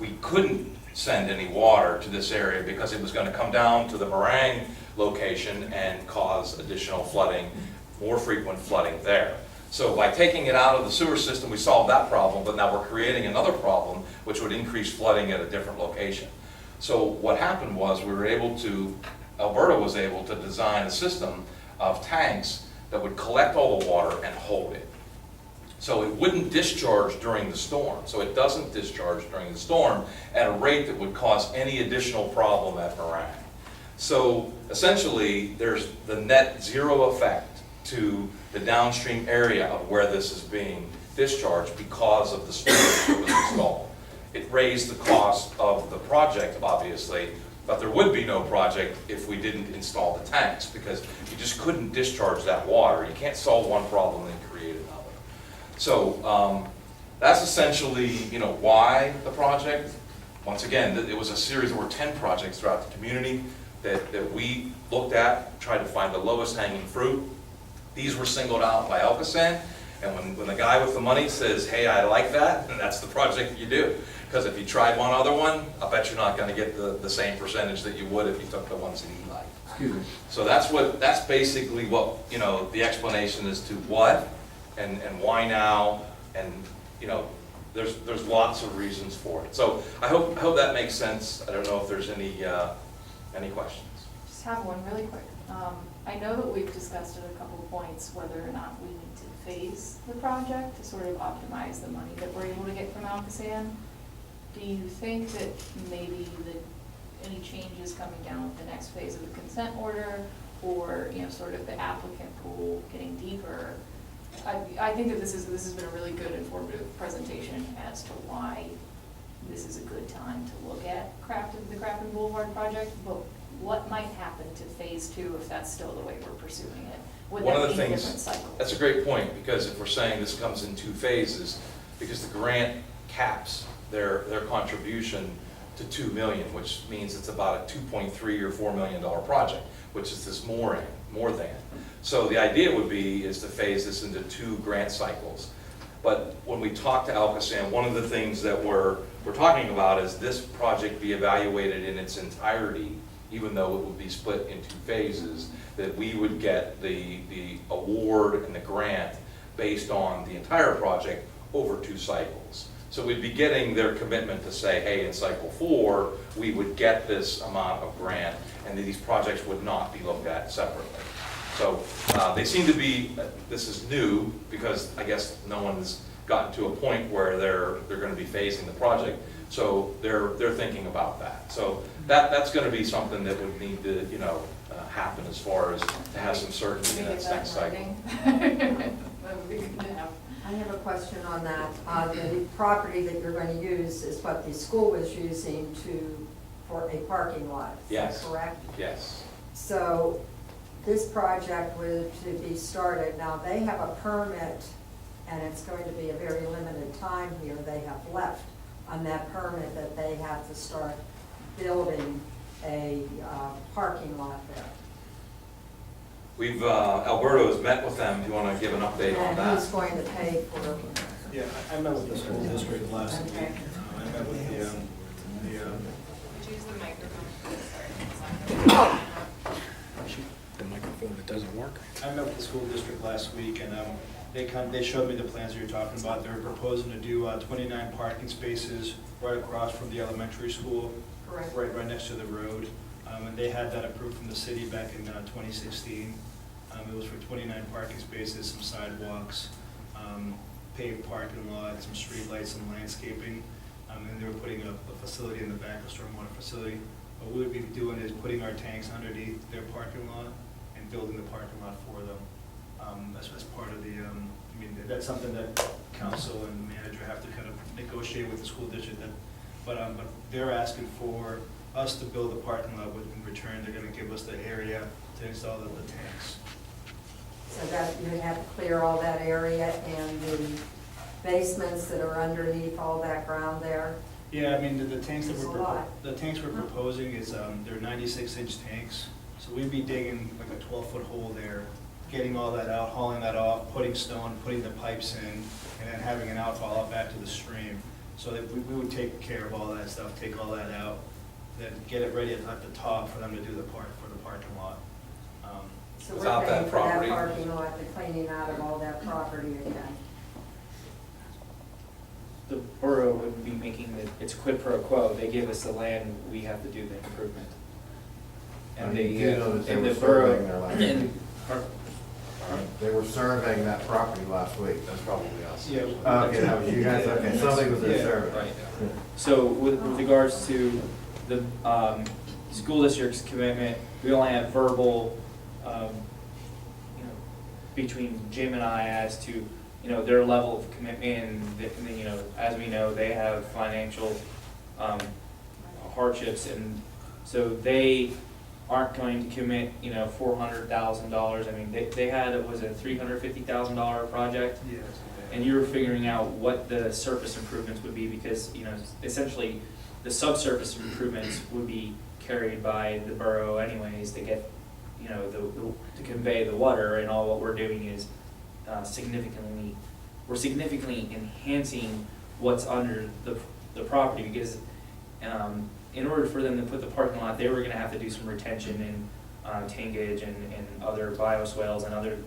Speaker 6: we couldn't send any water to this area because it was going to come down to the Meringue location and cause additional flooding, more frequent flooding there. So by taking it out of the sewer system, we solved that problem, but now we're creating another problem which would increase flooding at a different location. So what happened was Alberta was able to design a system of tanks that would collect all the water and hold it. So it wouldn't discharge during the storm. So it doesn't discharge during the storm at a rate that would cause any additional problem at Meringue. So essentially, there's the net zero effect to the downstream area of where this is being discharged because of the storage that was installed. It raised the cost of the project, obviously, but there would be no project if we didn't install the tanks, because you just couldn't discharge that water. You can't solve one problem and create another. So that's essentially, why the project. Once again, it was a series. There were 10 projects throughout the community that we looked at, tried to find the lowest hanging fruit. These were singled out by Alcosan, and when the guy with the money says, hey, I like that, then that's the project that you do. Because if you tried one other one, I bet you're not going to get the same percentage that you would if you took the ones that you like.
Speaker 2: Excuse me.
Speaker 6: So that's basically what, the explanation as to what and why now, and there's lots of reasons for it. So I hope that makes sense. I don't know if there's any questions.
Speaker 3: Just have one really quick. I know that we've discussed at a couple of points whether or not we need to phase the project to sort of optimize the money that we're able to get from Alcosan. Do you think that maybe any changes coming down with the next phase of the consent order, or sort of the applicant pool getting deeper? I think that this has been a really good informative presentation as to why this is a good time to look at the Crafton Boulevard project, but what might happen to phase 2 if that's still the way we're pursuing it? Would
Speaker 6: One
Speaker 3: that
Speaker 6: of the
Speaker 3: be a
Speaker 6: things,
Speaker 3: different cycle?
Speaker 6: that's a great point, because if we're saying this comes in 2 phases, because the grant caps their contribution to $2 million, which means it's about a $2.3 or $4 million project, which is this more than. So the idea would be is to phase this into 2 grant cycles. But when we talk to Alcosan, one of the things that we're talking about is this project be evaluated in its entirety, even though it would be split into phases, that we would get the award and the grant based on the entire project over 2 cycles. So we'd be getting their commitment to say, hey, in cycle 4, we would get this amount of grant, and these projects would not be looked at separately. So they seem to be, this is new, because I guess no one's gotten to a point where they're going to be phasing the project. So they're thinking about that. So that's going to be something that would need to, happen as far as to have some certainty in
Speaker 3: Maybe
Speaker 6: that
Speaker 3: get
Speaker 6: next
Speaker 3: that
Speaker 6: cycle.
Speaker 3: writing. That would be good to have.
Speaker 4: I have a question on that. The property that you're going to use is what the school was using for a parking lot, is that
Speaker 6: Yes.
Speaker 4: correct?
Speaker 6: Yes.
Speaker 4: So this project was to be started, now they have a permit, and it's going to be a very limited time here they have left on that permit that they have to start building a parking lot there.
Speaker 6: We've, Alberto has met with them. Do you want to give an update on
Speaker 4: And who's
Speaker 6: that?
Speaker 4: going to pay for,
Speaker 7: Yeah, I met with the school district last week.
Speaker 4: Okay.
Speaker 7: I met with the
Speaker 3: Would you use the microphone? Sorry.
Speaker 13: The microphone that doesn't work.
Speaker 7: I met with the school district last week, and they showed me the plans that you're talking about. They were proposing to do 29 parking spaces right across from the elementary school,
Speaker 4: correct?
Speaker 7: right next to the road. And they had that approved from the city back in 2016. It was for 29 parking spaces, some sidewalks, paved parking lot, some streetlights, some landscaping. And they were putting a facility in the back, a stormwater facility. What we would be doing is putting our tanks underneath their parking lot and building the parking lot for them. As part of the, I mean, that's something that council and manager have to kind of negotiate with the school district. But they're asking for us to build a parking lot, in return, they're gonna give us the area to install the tanks.
Speaker 4: So that you have to clear all that area and the basements that are underneath all that ground there.
Speaker 7: Yeah, I mean, the tanks that
Speaker 4: It's a
Speaker 7: we're,
Speaker 4: lot.
Speaker 7: the tanks we're proposing is, they're 96-inch tanks. So we'd be digging like a 12-foot hole there, getting all that out, hauling that off, putting stone, putting the pipes in, and then having an outfall out back to the stream. So that we would take care of all that stuff, take all that out, then get it ready at the top for them to do the parking lot.
Speaker 4: So
Speaker 6: Without
Speaker 4: we're
Speaker 6: that
Speaker 4: paying for that
Speaker 6: property-
Speaker 4: parking lot, the cleaning out of all that property again.
Speaker 1: The borough would be making it's quid pro quo. They give us the land, we have to do the improvement. And
Speaker 2: I do know that they
Speaker 1: and
Speaker 2: were
Speaker 1: the borough,
Speaker 2: surveying their land.
Speaker 1: and
Speaker 2: They were surveying that property last week.
Speaker 6: That's probably us.
Speaker 7: Yeah.
Speaker 2: Okay, that was you guys, okay, something was in
Speaker 7: Yeah,
Speaker 2: survey.
Speaker 1: right. So with regards to the school district's commitment, we only have verbal, between Jim and I as to, their level of commitment. And, as we know, they have financial hardships, and so they aren't going to commit, $400,000. I mean, they had, it was a $350,000 project.
Speaker 7: Yes.
Speaker 1: And you were figuring out what the surface improvements would be, because, essentially, the subsurface improvements would be carried by the borough anyways to get, to convey the water, and all what we're doing is we're significantly enhancing what's under the property, because in order for them to put the parking lot, they were gonna have to do some retention and tankage and other bioswales and other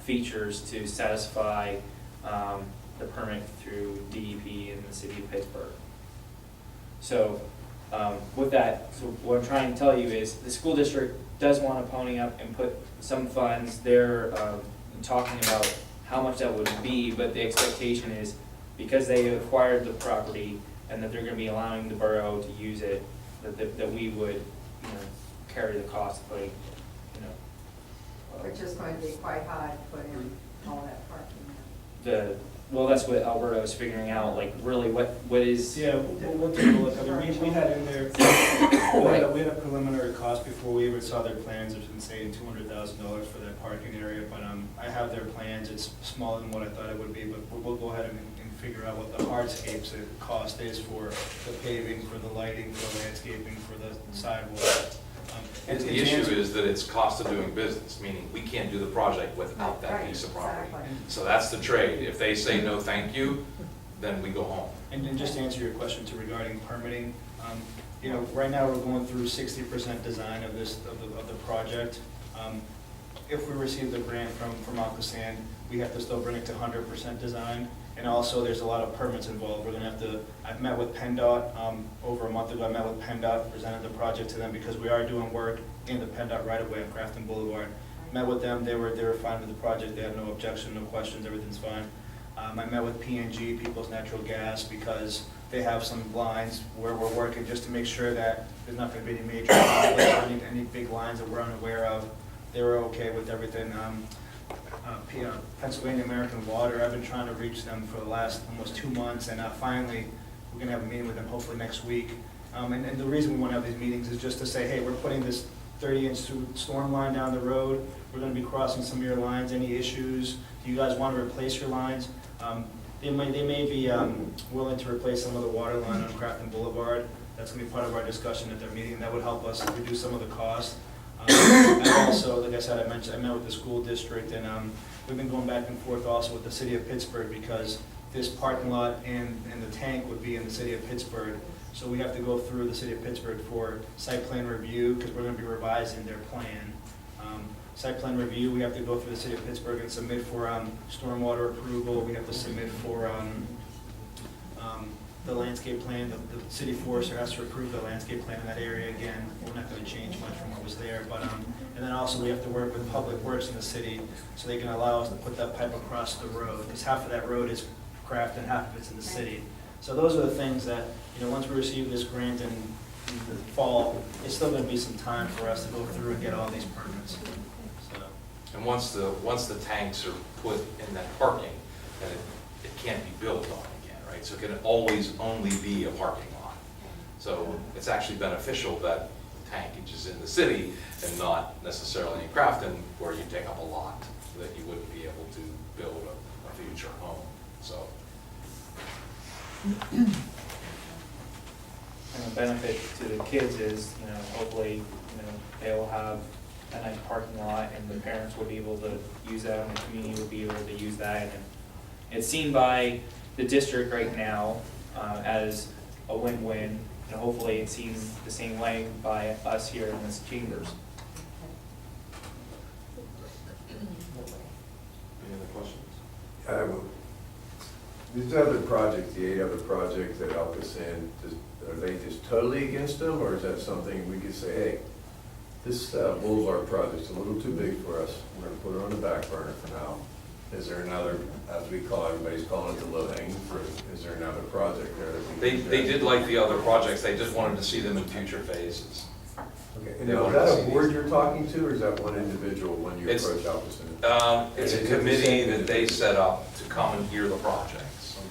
Speaker 1: features to satisfy the permit through DEP and the city of Pittsburgh. So with that, so what I'm trying to tell you is the school district does want to pony up and put some funds. They're talking about how much that would be, but the expectation is because they acquired the property and that they're going to be allowing the borough to use it, that we would, carry the cost of putting,
Speaker 4: Which is going to be quite high to put in all that parking.
Speaker 1: Well, that's what Alberto is figuring out, like really what is.
Speaker 7: Yeah, we'll take a look. I mean, we had in there, we had a preliminary cost before we even saw their plans. It's been saying $200,000 for that parking area, but I have their plans. It's smaller than what I thought it would be, but we'll go ahead and figure out what the hardscapes cost is for the paving, for the lighting, for the landscaping, for the sidewalk.
Speaker 6: And the issue is that it's cost of doing business, meaning we can't do the project without that
Speaker 4: Right,
Speaker 6: piece of property.
Speaker 4: exactly.
Speaker 6: So that's the trade. If they say no, thank you, then we go home.
Speaker 7: And then just to answer your question regarding permitting, right now we're going through 60% design of the project. If we receive the grant from Alcosan, we have to still bring it to 100% design. And also, there's a lot of permits involved. We're gonna have to, I've met with PennDOT, over a month ago, I met with PennDOT, presented the project to them because we are doing work in the PennDOT right away on Crafton Boulevard. Met with them, they were fine with the project, they had no objection, no questions, everything's fine. I met with PNG, People's Natural Gas, because
Speaker 8: they have some lines where we're working just to make sure that there's not gonna be any major conflicts or any big lines that we're unaware of. They were okay with everything. Pennsylvania American Water, I've been trying to reach them for the last almost 2 months, and finally, we're gonna have a meeting with them hopefully next week. And the reason we wanna have these meetings is just to say, hey, we're putting this 30-inch storm line down the road, we're gonna be crossing some of your lines, any issues, do you guys wanna replace your lines? They may be willing to replace some of the water line on Crafton Boulevard. That's gonna be part of our discussion at their meeting, that would help us reduce some of the cost. And also, like I said, I met with the school district, and we've been going back and forth also with the city of Pittsburgh, because this parking lot and the tank would be in the city of Pittsburgh. So we have to go through the city of Pittsburgh for site plan review, because we're gonna be revising their plan. Site plan review, we have to go through the city of Pittsburgh and submit for stormwater approval. We have to submit for the landscape plan. The city forester has to approve the landscape plan in that area again. We're not gonna change much from what was there, but, and then also we have to work with Public Works in the city so they can allow us to put that pipe across the road, because half of that road is Crafton, half of it's in the city. So those are the things that, once we receive this grant in the fall, it's still gonna be some time for us to go through and get all these permits. So.
Speaker 6: And once the tanks are put in that parking, then it can't be built on again, right? So it can always only be a parking lot. So it's actually beneficial that the tankage is in the city and not necessarily in Crafton, where you take up a lot that you wouldn't be able to build a future home, so.
Speaker 1: And the benefit to the kids is, hopefully, they will have a nice parking lot, and the parents will be able to use that, and the community will be able to use that. And it's seen by the district right now as a win-win, and hopefully it's seen the same way by us here in this chambers.
Speaker 6: Any other questions?
Speaker 5: These other projects, the 8 other projects that help us in, are they just totally against them, or is that something we could say, hey, this boulevard project's a little too big for us, we're gonna put it on the back burner for now? Is there another, as we call, everybody's calling it the low-hanging fruit, is there another project there that we can
Speaker 6: They did like the other projects, they just wanted to see them in future phases.
Speaker 5: Okay, and
Speaker 6: They
Speaker 5: now, is
Speaker 6: wanted to
Speaker 5: that
Speaker 6: see
Speaker 5: a board
Speaker 6: these.
Speaker 5: you're talking to, or is that one individual when you
Speaker 6: It's-
Speaker 5: approach Alpison?
Speaker 6: It's a committee that they set up to come and hear the projects.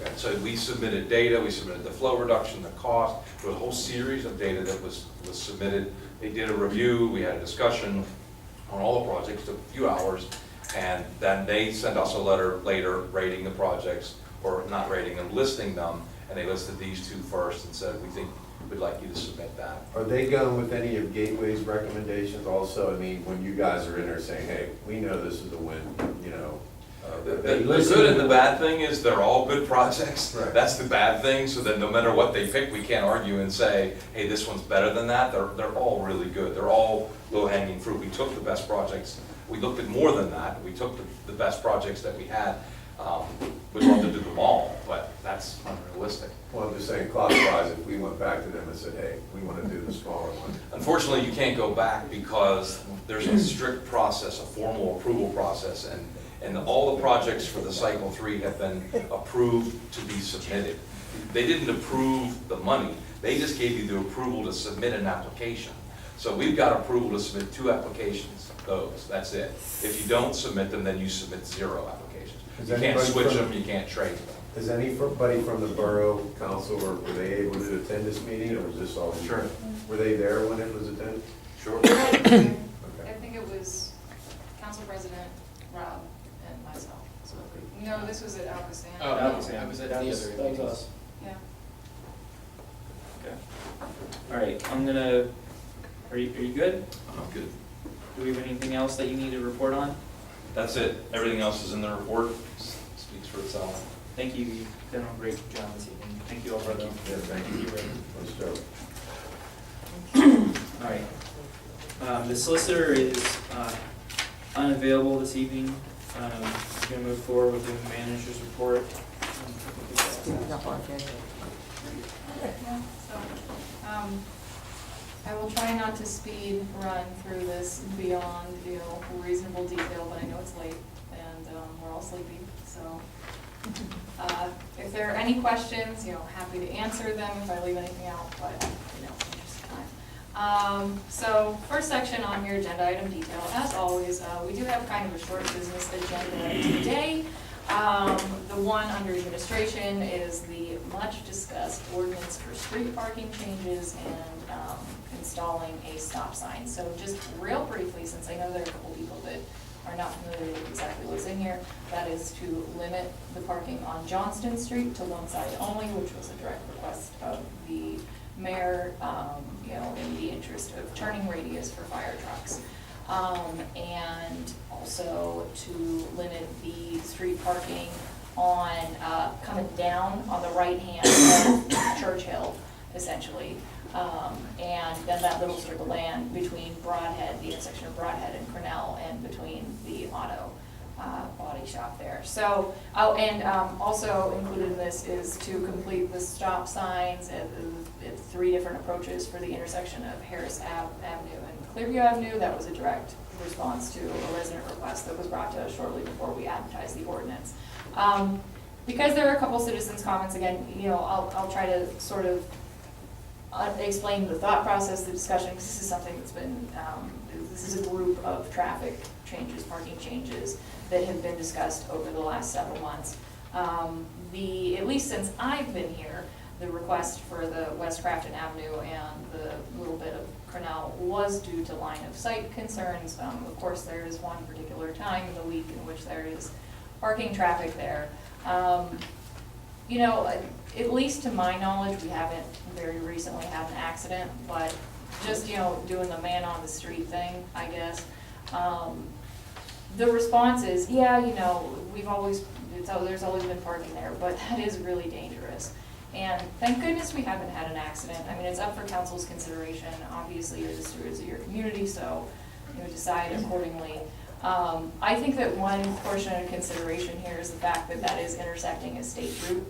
Speaker 5: Okay.
Speaker 6: So we submitted data, we submitted the flow reduction, the cost, there was a whole series of data that was submitted. They did a review, we had a discussion on all the projects, took a few hours, and then they sent us a letter later rating the projects, or not rating them, listing them, and they listed these 2 first and said, we think we'd like you to submit that.
Speaker 5: Are they going with any of Gateway's recommendations also? I mean, when you guys are in there saying, hey, we know this is a win,
Speaker 6: The good and the bad thing is they're all good projects.
Speaker 5: Right.
Speaker 6: That's the bad thing, so that no matter what they pick, we can't argue and say, hey, this one's better than that. They're all really good. They're all low-hanging fruit. We took the best projects. We looked at more than that. We took the best projects that we had. We'd love to do them all, but that's unrealistic.
Speaker 5: Well, I'm just saying, cost-wise, if we went back to them and said, hey, we want to do the smaller one.
Speaker 6: Unfortunately, you can't go back because there's a strict process, a formal approval process, and all the projects for the cycle 3 have been approved to be submitted. They didn't approve the money, they just gave you the approval to submit an application. So we've got approval to submit 2 applications, that's it. If you don't submit them, then you submit 0 applications.
Speaker 5: Is
Speaker 6: You can't
Speaker 5: anybody
Speaker 6: switch
Speaker 5: from-
Speaker 6: them, you can't trade them.
Speaker 5: Is anybody from the Borough Council, or were they able to attend this meeting, or was this all?
Speaker 6: Sure.
Speaker 5: Were they there when it was attended?
Speaker 6: Sure.
Speaker 3: I
Speaker 5: Okay.
Speaker 3: think it was Council President Rob and myself. So, no, this was at Alcoastan.
Speaker 7: Oh,
Speaker 1: That
Speaker 7: no,
Speaker 1: was-
Speaker 7: I was at
Speaker 1: that
Speaker 7: the
Speaker 1: was-
Speaker 7: other
Speaker 1: that was
Speaker 7: meetings.
Speaker 1: us.
Speaker 3: Yeah.
Speaker 1: Okay. All right, are you good?
Speaker 6: I'm good.
Speaker 1: Do we have anything else that you need to report on?
Speaker 6: That's it. Everything else is in the report, speaks for itself.
Speaker 1: Thank you, you've done a great job this evening. Thank you all, brother.
Speaker 5: Yeah, thank you.
Speaker 1: Ray.
Speaker 5: Let's go.
Speaker 1: All right. The solicitor is unavailable this evening. We're gonna move forward with the manager's report.
Speaker 3: So, I will try not to speed run through this beyond, reasonable detail, but I know it's late and we're all sleepy, so. If there are any questions, happy to answer them if I leave anything out, but, in interest of time. So first section on your agenda item detail, as always, we do have kind of a short business agenda today. The one under administration is the much discussed ordinance for street parking changes and installing a stop sign. So just real briefly, since I know there are a couple people that are not familiar with exactly what's in here, that is to limit the parking on Johnston Street to one side only, which was a direct request of the mayor, in the interest of turning radius for fire trucks. And also to limit the street parking on, coming down on the right hand of Church Hill, essentially. And then that little strip of land between Broadhead, the intersection of Broadhead and Cornell, and between the auto body shop there. So, also included in this is to complete the stop signs at 3 different approaches for the intersection of Harris Avenue and Clearview Avenue. That was a direct response to a resident request that was brought to us shortly before we advertised the ordinance. Because there are a couple citizens' comments, again, I'll try to sort of explain the thought process, the discussion, because this is something that's been, this is a group of traffic changes, parking changes that have been discussed over the last several months. At least since I've been here, the request for the West Crafton Avenue and the little bit of Cornell was due to line of sight concerns. Of course, there is one particular time in the week in which there is parking traffic there. At least to my knowledge, we haven't very recently had an accident, but just, doing the man on the street thing, I guess. The response is, there's always been parking there, but that is really dangerous. And thank goodness we haven't had an accident. I mean, it's up for council's consideration. Obviously, you're the stewards of your community, so decide accordingly. I think that one portion of consideration here is the fact that that is intersecting a state route.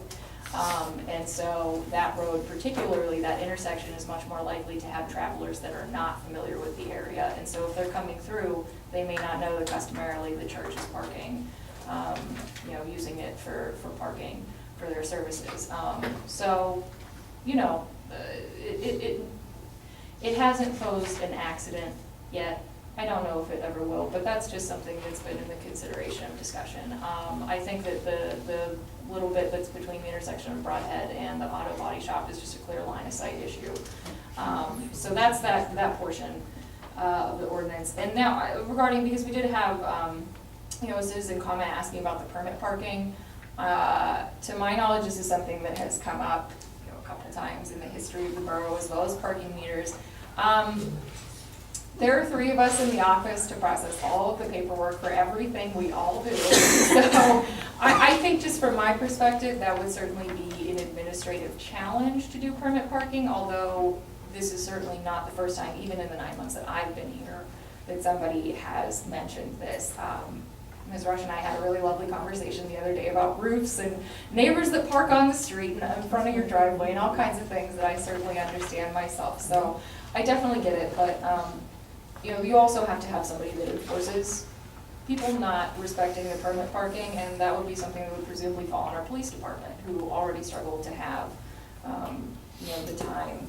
Speaker 3: And so that road, particularly that intersection, is much more likely to have travelers that are not familiar with the area. And so if they're coming through, they may not know that customarily the church is parking, using it for parking for their services. It hasn't posed an accident yet. I don't know if it ever will, but that's just something that's been in the consideration of discussion. I think that the little bit that's between the intersection of Broadhead and the auto body shop is just a clear line of sight issue. So that's that portion of the ordinance. And now because we did have a citizen comment asking about the permit parking. To my knowledge, this is something that has come up a couple times in the history of the borough, as well as parking meters. There are 3 of us in the office to process all of the paperwork for everything we all do. So I think just from my perspective, that would certainly be an administrative challenge to do permit parking, although this is certainly not the first time, even in the 9 months that I've been here, that somebody has mentioned this. Ms. Rush and I had a really lovely conversation the other day about roofs and neighbors that park on the street and in front of your driveway and all kinds of things that I certainly understand myself. So I definitely get it, but you also have to have somebody that enforces people not respecting the permit parking, and that would be something that would presumably fall on our police department, who already struggle to have the time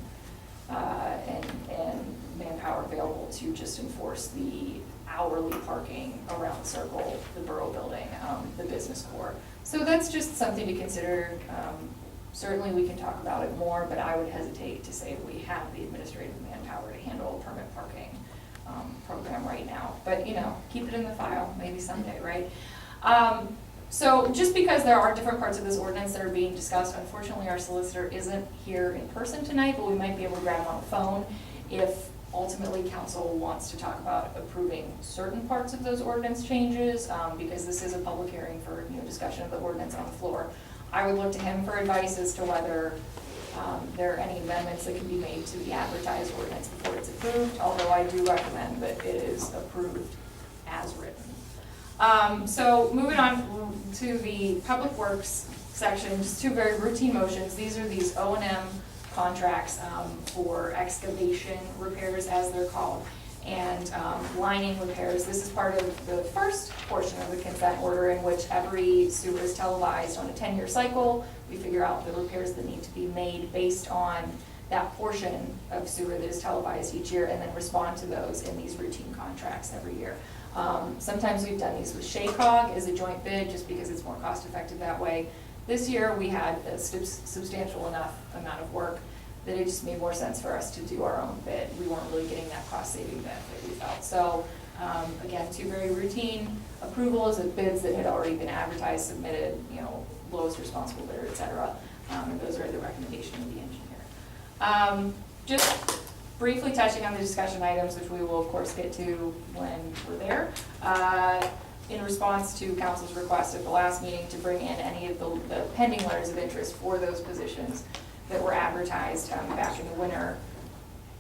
Speaker 3: and manpower available to just enforce the hourly parking around the circle, the borough building, the business core. So that's just something to consider. Certainly we can talk about it more, but I would hesitate to say we have the administrative manpower to handle a permit parking program right now. But keep it in the file, maybe someday, right? So just because there are different parts of this ordinance that are being discussed, unfortunately our solicitor isn't here in person tonight, but we might be able to grab him on the phone if ultimately council wants to talk about approving certain parts of those ordinance changes, because this is a public hearing for discussion of the ordinance on the floor. I would look to him for advice as to whether there are any amendments that can be made to the advertised ordinance before it's approved, although I do recommend that it is approved as written. So moving on to the Public Works section, just 2 very routine motions. These are these O&M contracts for excavation repairs, as they're called. and lining repairs. This is part of the first portion of the consent order in which every sewer is televised on a 10-year cycle. We figure out the repairs that need to be made based on that portion of sewer that is televised each year, and then respond to those in these routine contracts every year. Sometimes we've done these with SHACOG as a joint bid, just because it's more cost effective that way. This year, we had a substantial enough amount of work that it just made more sense for us to do our own bid. We weren't really getting that cost saving benefit we felt. So again, 2 very routine approvals of bids that had already been advertised, submitted, lowest responsible bidder, et cetera. And those are the recommendation of the engineer. Just briefly touching on the discussion items, which we will of course get to when we're there. In response to council's request at the last meeting to bring in any of the pending letters of interest for those positions that were advertised back in the winter.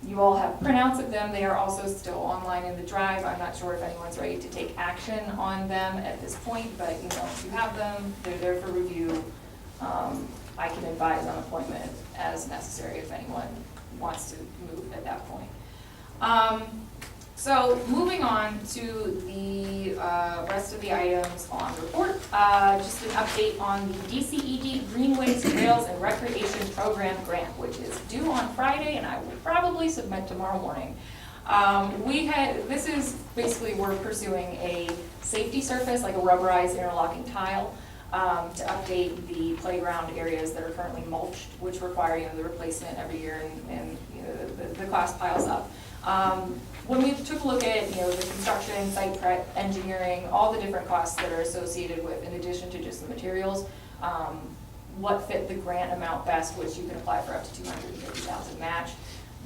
Speaker 3: You all have printouts of them. They are also still online in the drive. I'm not sure if anyone's ready to take action on them at this point, but if you have them, they're there for review. I can advise on appointment as necessary if anyone wants to move at that point. So moving on to the rest of the items on the report, just an update on the DCED Greenways, Trails, and Recreation Program grant, which is due on Friday, and I will probably submit tomorrow morning. This is basically, we're pursuing a safety surface, like a rubberized interlocking tile, to update the playground areas that are currently mulched, which require the replacement every year, and the cost piles up. When we took a look at the construction, site prep, engineering, all the different costs that are associated with, in addition to just the materials, what fit the grant amount best, which you can apply for up to $250,000 match.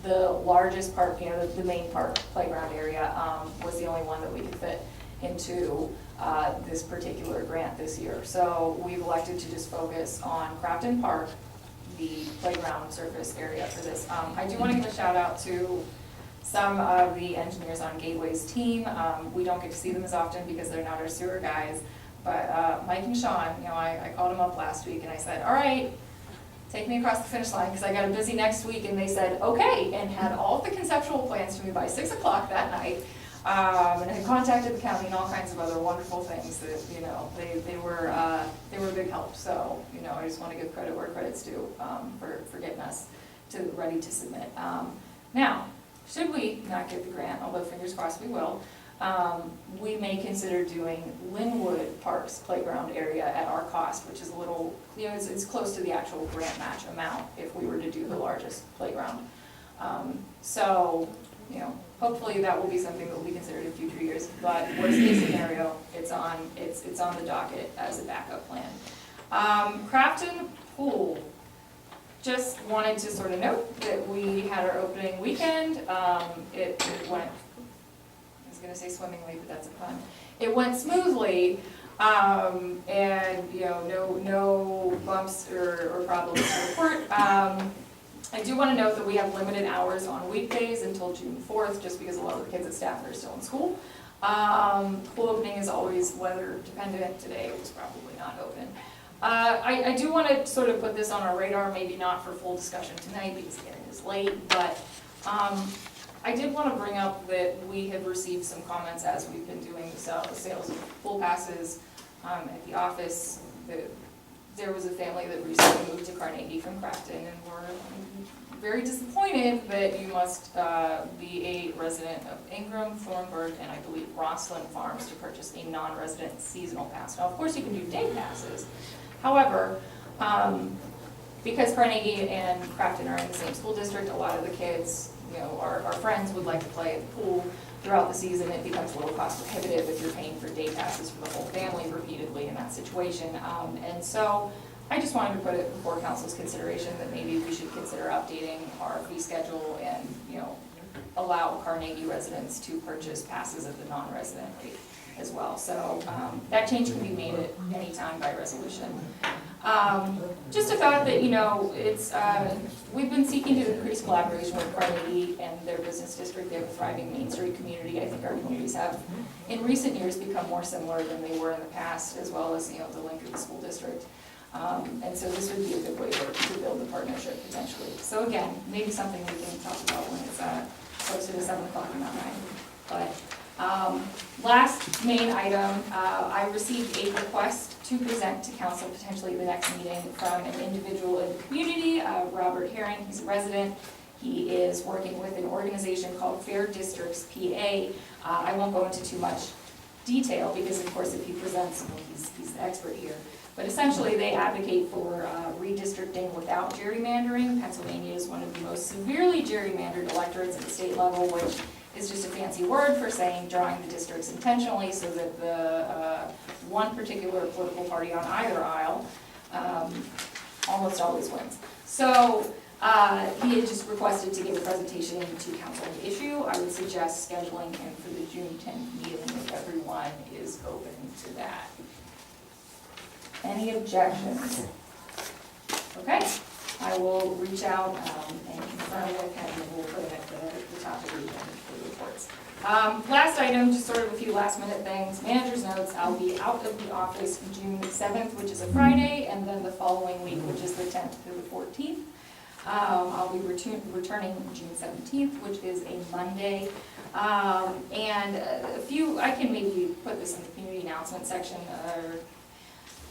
Speaker 3: The largest park, the main park playground area, was the only one that we could fit into this particular grant this year. So we've elected to just focus on Crafton Park, the playground surface area for this. I do want to give a shout out to some of the engineers on Gateway's team. We don't get to see them as often because they're not our sewer guys, but Mike and Sean, I called them up last week and I said, all right, take me across the finish line because I got a busy next week, and they said, okay, and had all of the conceptual plans to me by 6 o'clock that night. And had contacted the county and all kinds of other wonderful things that, they were a big help. So, I just want to give credit where credit's due, for getting us ready to submit. Now, should we not get the grant, although fingers crossed we will, we may consider doing Linwood Park's playground area at our cost, which is a little, it's close to the actual grant match amount if we were to do the largest playground. So, hopefully that will be something that will be considered in future years, but worst case scenario, it's on the docket as a backup plan. Crafton Pool. Just wanted to sort of note that we had our opening weekend. It went, I was going to say swimmingly, but that's a pun. It went smoothly, and no bumps or problems to report. I do want to note that we have limited hours on weekdays until June 4th, just because a lot of the kids at Stafford are still in school. Pool opening is always weather dependent. Today it was probably not open. I do want to sort of put this on our radar, maybe not for full discussion tonight because again it is late, but I did want to bring up that we have received some comments as we've been doing the sales of pool passes at the office. There was a family that recently moved to Carnegie from Crafton, and we're very disappointed that you must be a resident of Ingram, Thornburg, and I believe Rossland Farms to purchase a non-resident seasonal pass. Now, of course, you can do day passes. However, because Carnegie and Crafton are in the same school district, a lot of the kids, our friends would like to play at the pool throughout the season. It becomes a little cost prohibitive if you're paying for day passes for the whole family repeatedly in that situation. And so I just wanted to put it before council's consideration that maybe we should consider updating our fee schedule and, allow Carnegie residents to purchase passes at the non-resident rate as well. So that change can be made at any time by resolution. Just a thought that, it's, we've been seeking to increase collaboration with Carnegie and their business district. They have a thriving Main Street community. I think our communities have, in recent years, become more similar than they were in the past, as well as, the link to the school district. And so this would be a good way to build the partnership potentially. So again, maybe something we can talk about when it's closer to 7 o'clock in that night. But, last main item, I received a request to present to council potentially the next meeting from an individual in the community, Robert Herring. He's a resident. He is working with an organization called Fair Districts PA. I won't go into too much detail because of course if he presents, he's the expert here. But essentially they advocate for redistricting without gerrymandering. Pennsylvania is one of the most severely gerrymandered electorates at the state level, which is just a fancy word for saying drawing the districts intentionally so that the one particular political party on either aisle almost always wins. So he had just requested to give a presentation to council on the issue. I would suggest scheduling him for the June 10th meeting if everyone is open to that. Any objections? Okay, I will reach out and confirm with him, and we'll put it at the top of the agenda for the reports. Last item, just sort of a few last minute things. Manager's notes, I'll be out of the office June 7th, which is a Friday, and then the following week, which is the 10th through the 14th. I'll be returning June 17th, which is a Monday. And a few, I can maybe put this in the community announcement section.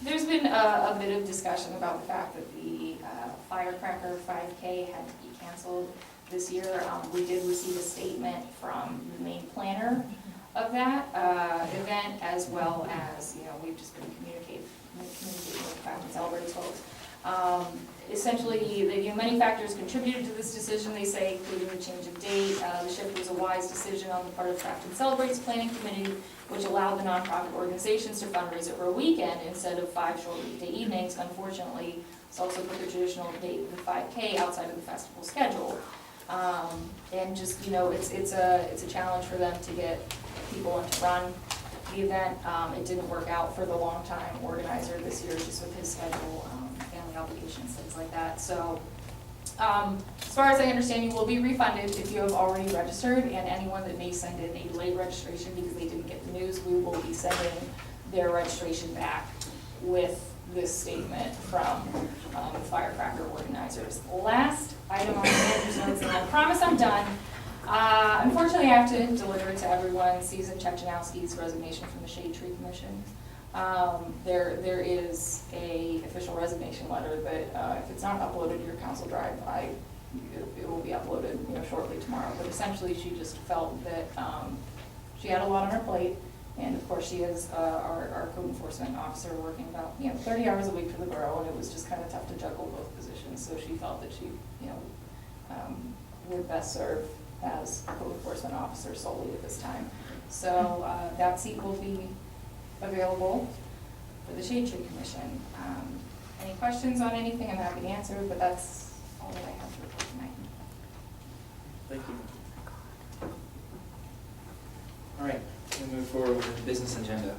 Speaker 3: There's been a bit of discussion about the fact that the Firecracker 5K had to be canceled this year. We did receive a statement from the main planner of that event, as well as, we've just been communicating with Crafton Celebrates folks. Essentially, many factors contributed to this decision, they say, including the change of date. The shift was a wise decision on the part of Crafton Celebrates Planning Committee, which allowed the nonprofit organizations to fundraise over a weekend instead of 5 short weekday evenings. Unfortunately, it's also put the traditional date of the 5K outside of the festival schedule. And just, it's a challenge for them to get people in to run the event. It didn't work out for the longtime organizer this year, just with his schedule, family obligations, things like that. So, as far as I understand, you will be refunded if you have already registered, and anyone that may send in a late registration because they didn't get the news, we will be sending their registration back with this statement from the Firecracker organizers. Last item on the manager's notes, and I promise I'm done. Unfortunately, I have to deliver it to everyone, Susan Chechanowski's resignation from the Shade Tree Commission. There is a official resignation letter that if it's not uploaded to your council drive, it will be uploaded shortly tomorrow. But essentially, she just felt that she had a lot on her plate, and of course, she is our code enforcement officer working about 30 hours a week for the borough, and it was just kind of tough to juggle both positions. So she felt that she would best serve as a code enforcement officer solely at this time. So that seat will be available for the Shade Tree Commission. Any questions on anything, I'm happy to answer, but that's all that I have to report tonight.
Speaker 1: Thank you. All right, we'll move forward with the business agenda.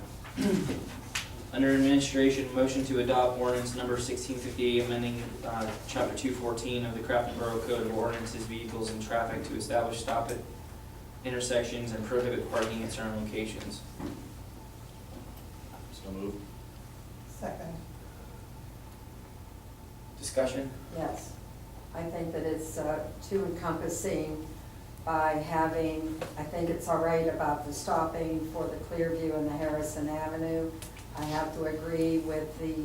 Speaker 1: Under administration, motion to adopt ordinance number 1658, amending chapter 214 of the Crafton Borough Code of Ordinances, Vehicles and Traffic to establish stop at intersections and prohibit parking at certain locations.
Speaker 6: So moved.
Speaker 9: Second.
Speaker 1: Discussion?
Speaker 4: Yes, I think that it's too encompassing by having, I think it's all right about the stopping for the Clearview and the Harrison Avenue. I have to agree with the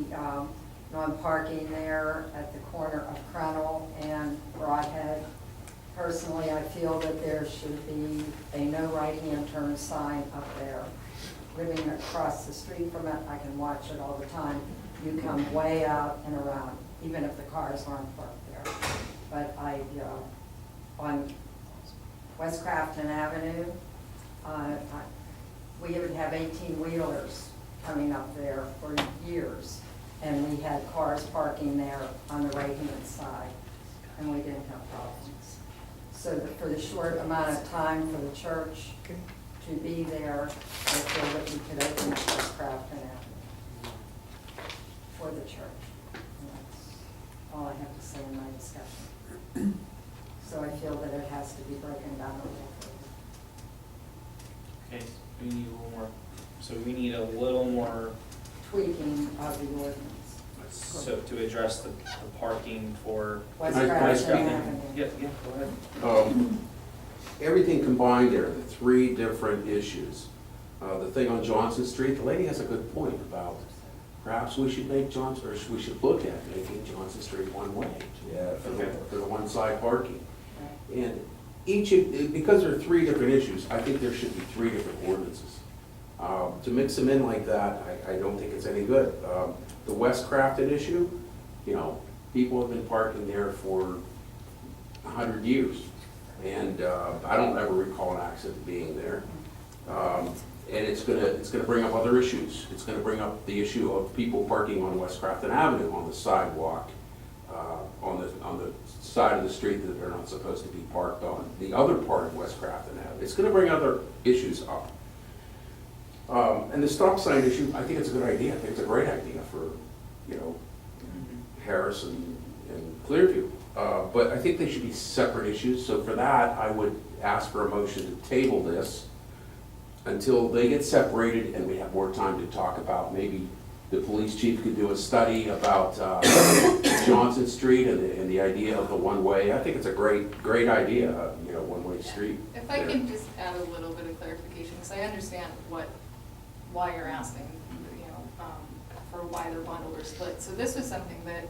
Speaker 4: non-parking there at the corner of Crennel and Broadhead. Personally, I feel that there should be a no right-hand turn sign up there. Living across the street from it, I can watch it all the time. You come way out and around, even if the cars aren't parked there. But on West Crafton Avenue, we would have 18-wheelers coming up there for years. And we had cars parking there on the right-hand side, and we didn't have problems. So for the short amount of time for the church to be there, I feel that we could open West Crafton Avenue for the church. And that's all I have to say in my discussion. So I feel that it has to be broken down a little further.
Speaker 1: Okay, we need a little more, so we need a little more,
Speaker 4: Tweaking of the ordinance.
Speaker 1: so to address the parking for.
Speaker 4: West
Speaker 2: West
Speaker 4: Crafton
Speaker 2: Crafton.
Speaker 4: Avenue.
Speaker 1: Yeah, go ahead.
Speaker 2: everything combined there, the three different issues. The thing on Johnson Street, the lady has a good point about perhaps we should make Johnson, or we should look at making Johnson Street one-way.
Speaker 5: Yeah.
Speaker 2: For the one-side parking. And because there are three different issues, I think there should be three different ordinances. To mix them in like that, I don't think it's any good. The West Crafton issue, people have been parking there for 100 years. And I don't ever recall an accident being there. And it's gonna bring up other issues. It's gonna bring up the issue of people parking on West Crafton Avenue on the sidewalk, on the side of the street that they're not supposed to be parked on, the other part of West Crafton Avenue. It's gonna bring other issues up. And the stop sign issue, I think it's a good idea. I think it's a great idea for, Harris and Clearview. But I think they should be separate issues. So for that, I would ask for a motion to table this until they get separated and we have more time to talk about, maybe the police chief could do a study about Johnson Street and the idea of the one-way. I think it's a great idea, one-way street.
Speaker 3: If I can just add a little bit of clarification, because I understand why you're asking, for why they're bundled or split. So this was something that,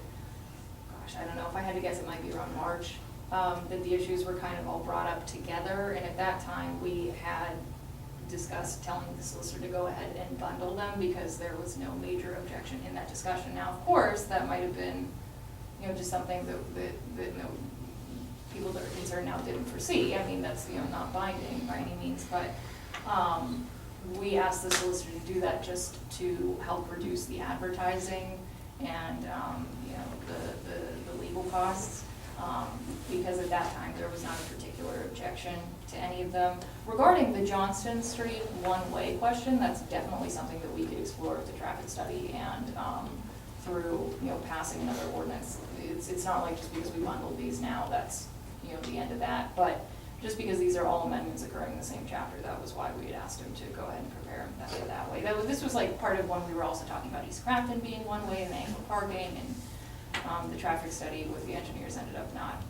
Speaker 3: gosh, I don't know, if I had to guess, it might be around March, that the issues were kind of all brought up together, and at that time, we had discussed telling the solicitor to go ahead and bundle them because there was no major objection in that discussion. Now, of course, that might have been, just something that people that are concerned now didn't foresee. I mean, that's, not binding by any means, but we asked the solicitor to do that just to help reduce the advertising and, the legal costs. Because at that time, there was not a particular objection to any of them. Regarding the Johnston Street one-way question, that's definitely something that we could explore with the traffic study and through, passing another ordinance. It's not like just because we bundled these now, that's, the end of that. But just because these are all amendments occurring in the same chapter, that was why we had asked him to go ahead and prepare them that way. This was like part of when we were also talking about East Crafton being one-way and the angle parking, and the traffic study with the engineers ended up not,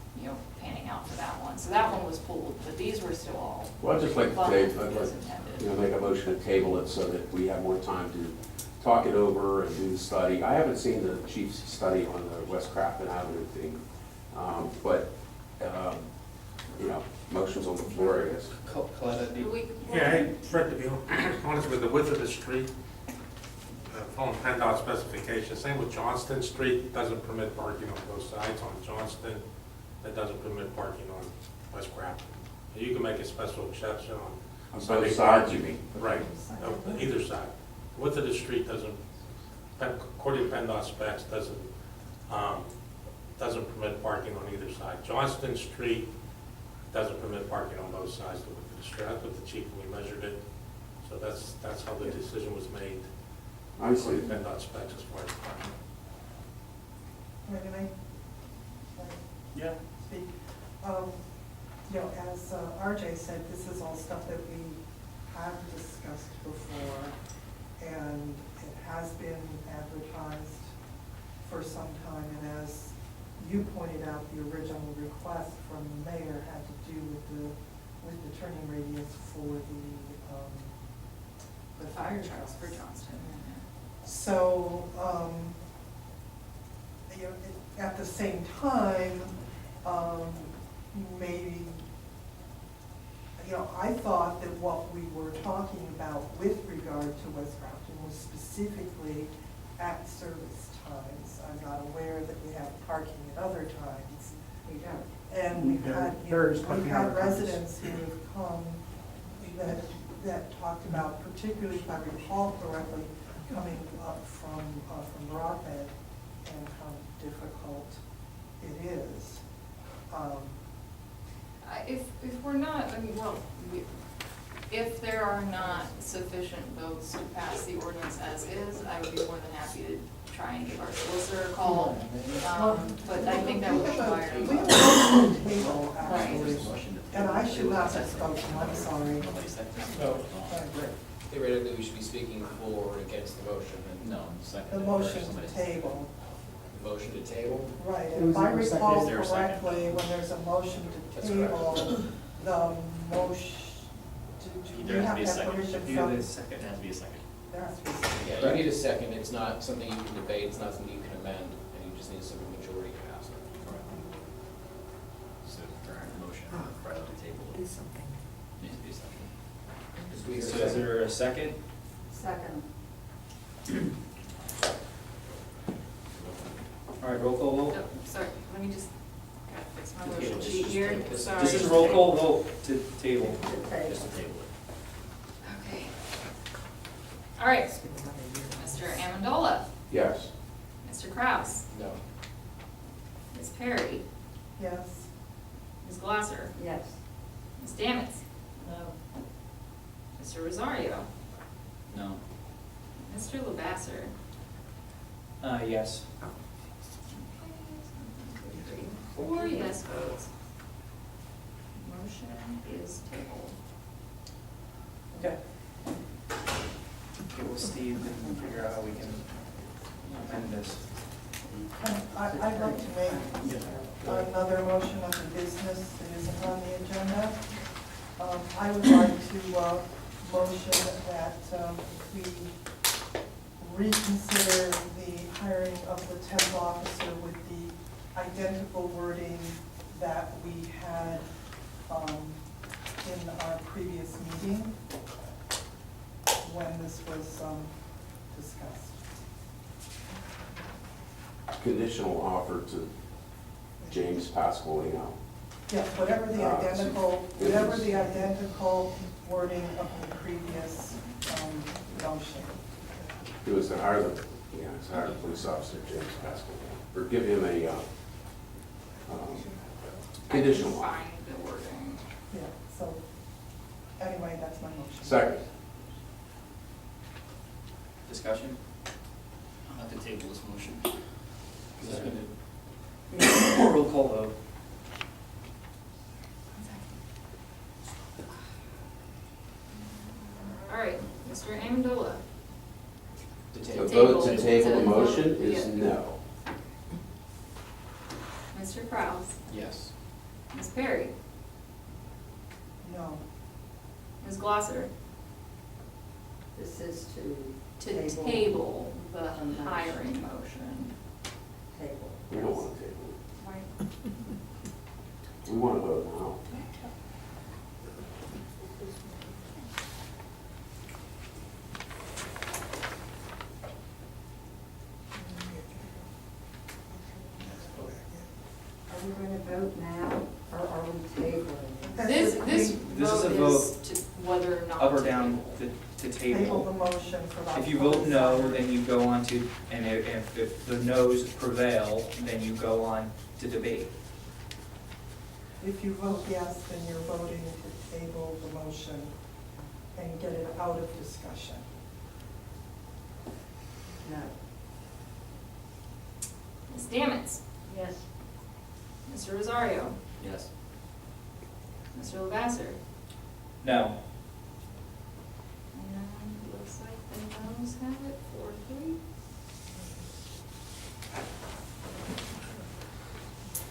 Speaker 3: panning out for that one. So that one was pulled, but these were still all.
Speaker 2: Well, I'd just like to
Speaker 3: bundled as intended.
Speaker 2: make a motion to table it so that we have more time to talk it over and do the study. I haven't seen the chief's study on the West Crafton Avenue thing, but, motion's on the floor, I guess.
Speaker 14: Yeah, hey, Fred DeVille, honest with the width of the street, following PennDOT specifications, same with Johnston Street, doesn't permit parking on both sides. On Johnston, that doesn't permit parking on West Crafton. You can make a special exception on
Speaker 2: both sides, you mean?
Speaker 14: Right, either side. Width of the street doesn't, according to PennDOT specs, doesn't permit parking on either side. Johnston Street doesn't permit parking on both sides of the street. That's what the chief, we measured it. So that's how the decision was made.
Speaker 2: I see.
Speaker 14: PennDOT specs as far as parking.
Speaker 9: Can
Speaker 7: Yeah.
Speaker 9: speak? As RJ said, this is all stuff that we have discussed before, and it has been advertised for some time, and as you pointed out, the original request from the mayor had to do with the turning radius for
Speaker 3: The fire trials for Johnston.
Speaker 9: So, at the same time, maybe, I thought that what we were talking about with regard to West Crafton was specifically at service times. I'm not aware that we have parking at other times.
Speaker 3: We don't.
Speaker 9: And we've had,
Speaker 11: There's parking
Speaker 9: we've
Speaker 11: at
Speaker 9: had
Speaker 11: other times.
Speaker 9: residents who have come that talked about, particularly if I recall correctly, coming up from Broadhead and how difficult it is.
Speaker 3: If we're not, if there are not sufficient votes to pass the ordinance as is, I would be more than happy to try and give our solicitor a call. But I think that would require.
Speaker 9: We have a motion to table, actually, and I should not have spoken, I'm sorry.
Speaker 7: So, theoretically, we should be speaking for or against the motion, and no,
Speaker 9: The motion to table,
Speaker 7: the motion to table.
Speaker 9: right,
Speaker 11: It
Speaker 9: and
Speaker 11: was
Speaker 9: if I
Speaker 11: never seconded.
Speaker 9: recall
Speaker 7: Is there a second?
Speaker 9: correctly, when there's a motion to
Speaker 7: That's
Speaker 9: table, the motion, do we
Speaker 1: There has to
Speaker 9: have
Speaker 1: be a
Speaker 9: to have
Speaker 1: second.
Speaker 9: permission
Speaker 1: If you
Speaker 9: from?
Speaker 1: do the second, there has to be a second.
Speaker 9: There has to be a second.
Speaker 7: Yeah, you need a second, it's not something you can debate, it's not something you can amend, and you just need a simple majority to pass it.
Speaker 1: So for our motion, for the table,
Speaker 12: Do something.
Speaker 1: needs to be a second.
Speaker 7: Just we hear
Speaker 1: So is there a second?
Speaker 4: Second.
Speaker 1: All right, roll call vote.
Speaker 3: Oh, sorry, let me just, gotta fix my
Speaker 1: To
Speaker 3: motion
Speaker 1: table.
Speaker 3: sheet here,
Speaker 7: This-
Speaker 3: sorry.
Speaker 1: This is a roll call vote to table.
Speaker 4: To table.
Speaker 1: Just to table it.
Speaker 3: Okay. All right, Mr. Amendola,
Speaker 2: Yes.
Speaker 3: Mr. Kraus,
Speaker 7: No.
Speaker 3: Ms. Perry,
Speaker 9: Yes.
Speaker 3: Ms. Glasser,
Speaker 4: Yes.
Speaker 3: Ms. Damitz. No. Mr. Rosario,
Speaker 1: No.
Speaker 3: Mr. Lavasser.
Speaker 1: Yes.
Speaker 3: Okay, 4 yes votes. Motion is tabled.
Speaker 1: Okay. Okay, well, Steve, can figure out how we can amend this.
Speaker 9: I'd like to make another motion of the business that isn't on the agenda. I would like to motion that we reconsider the hiring of the 10th officer with the identical wording that we had in our previous meeting when this was discussed.
Speaker 2: Conditional offer to James Pasqualino.
Speaker 9: Yes, whatever the identical wording of the previous motion.
Speaker 2: It was to hire the, it's hire the police officer, James Pasqualino, or give him a conditional
Speaker 3: I
Speaker 2: offer.
Speaker 3: can find the wording.
Speaker 9: Yeah, so, anyway, that's my motion.
Speaker 2: Second.
Speaker 1: Discussion?
Speaker 13: I'll have to table this motion.
Speaker 1: Roll call vote.
Speaker 3: All right, Mr. Amendola,
Speaker 1: To
Speaker 2: The
Speaker 1: table.
Speaker 2: vote to
Speaker 3: Table.
Speaker 2: table the motion
Speaker 3: Yeah.
Speaker 2: is no.
Speaker 3: Mr. Kraus,
Speaker 7: Yes.
Speaker 3: Ms. Perry,
Speaker 9: No.
Speaker 3: Ms. Glosser,
Speaker 4: This is to
Speaker 3: to
Speaker 4: Table.
Speaker 3: table the
Speaker 4: Motion.
Speaker 3: hiring motion.
Speaker 4: table.
Speaker 2: We don't want to table
Speaker 3: Right.
Speaker 2: it. We want to vote now.
Speaker 4: Are we going to vote now, or are we tabling it?
Speaker 3: This
Speaker 1: This is a
Speaker 3: vote is to whether or not.
Speaker 1: Up or
Speaker 3: to
Speaker 1: down
Speaker 3: table.
Speaker 1: to
Speaker 9: Table the
Speaker 1: table.
Speaker 9: motion for that.
Speaker 1: If you vote no, then you go on to, and if the noes prevail, then you go on to debate.
Speaker 9: If you vote yes, then you're voting to table the motion and get it out of discussion.
Speaker 4: No.
Speaker 3: Ms. Damitz,
Speaker 4: Yes.
Speaker 3: Mr. Rosario,
Speaker 13: Yes.
Speaker 3: Mr. Lavasser,
Speaker 1: No.
Speaker 3: and looks like the noes have it 4-3.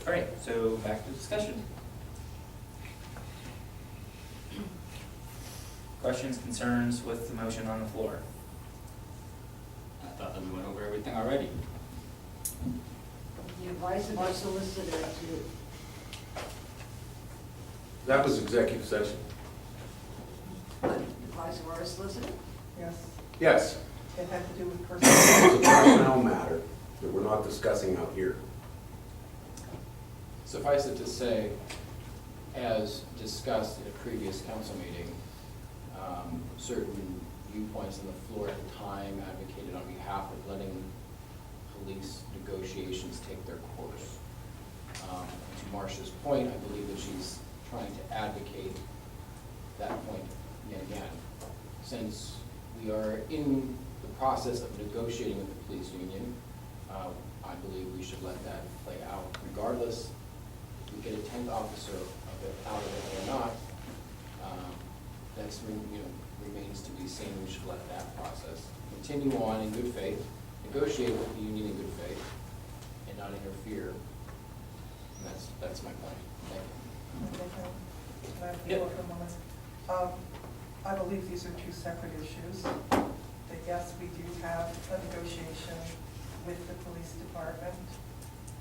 Speaker 1: All right, so back to discussion. Questions, concerns with the motion on the floor?
Speaker 13: I thought that we went over everything already.
Speaker 4: The advice of our solicitor to,
Speaker 2: That was executive session.
Speaker 4: advice of our solicitor?
Speaker 9: Yes,
Speaker 2: Yes.
Speaker 9: it had to do with
Speaker 2: It's
Speaker 9: personnel.
Speaker 2: a personnel matter that we're not discussing out here.
Speaker 7: Suffice it to say, as discussed in a previous council meeting, certain viewpoints on the floor at the time advocated on behalf of letting police negotiations take their course. To Marcia's point, I believe that she's trying to advocate that point yet again. Since we are in the process of negotiating with the police union, I believe we should let that play out regardless if we get a 10th officer out of it or not. That's, remains to be seen. We should let that process continue on in good faith, negotiate with the union in good faith, and not interfere. And that's my point. Thank you.
Speaker 9: Can I have
Speaker 1: Yep.
Speaker 9: the floor for a moment? I believe these are two separate issues. That yes, we do have a negotiation with the police department,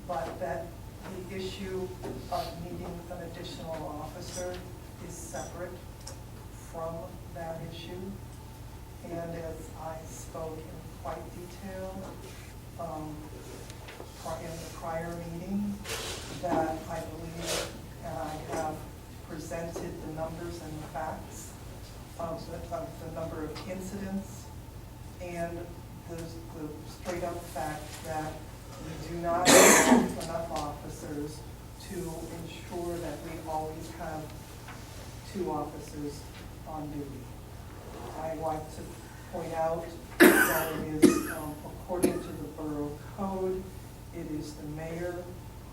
Speaker 9: but that the issue of needing an additional officer is separate from that issue. And as I spoke in quite detail in the prior meeting, that I believe, and I have presented the numbers and the facts of the number of incidents and the straight up fact that we do not have enough officers to ensure that we always have 2 officers on duty. I want to point out that it is, according to the Borough Code, it is the mayor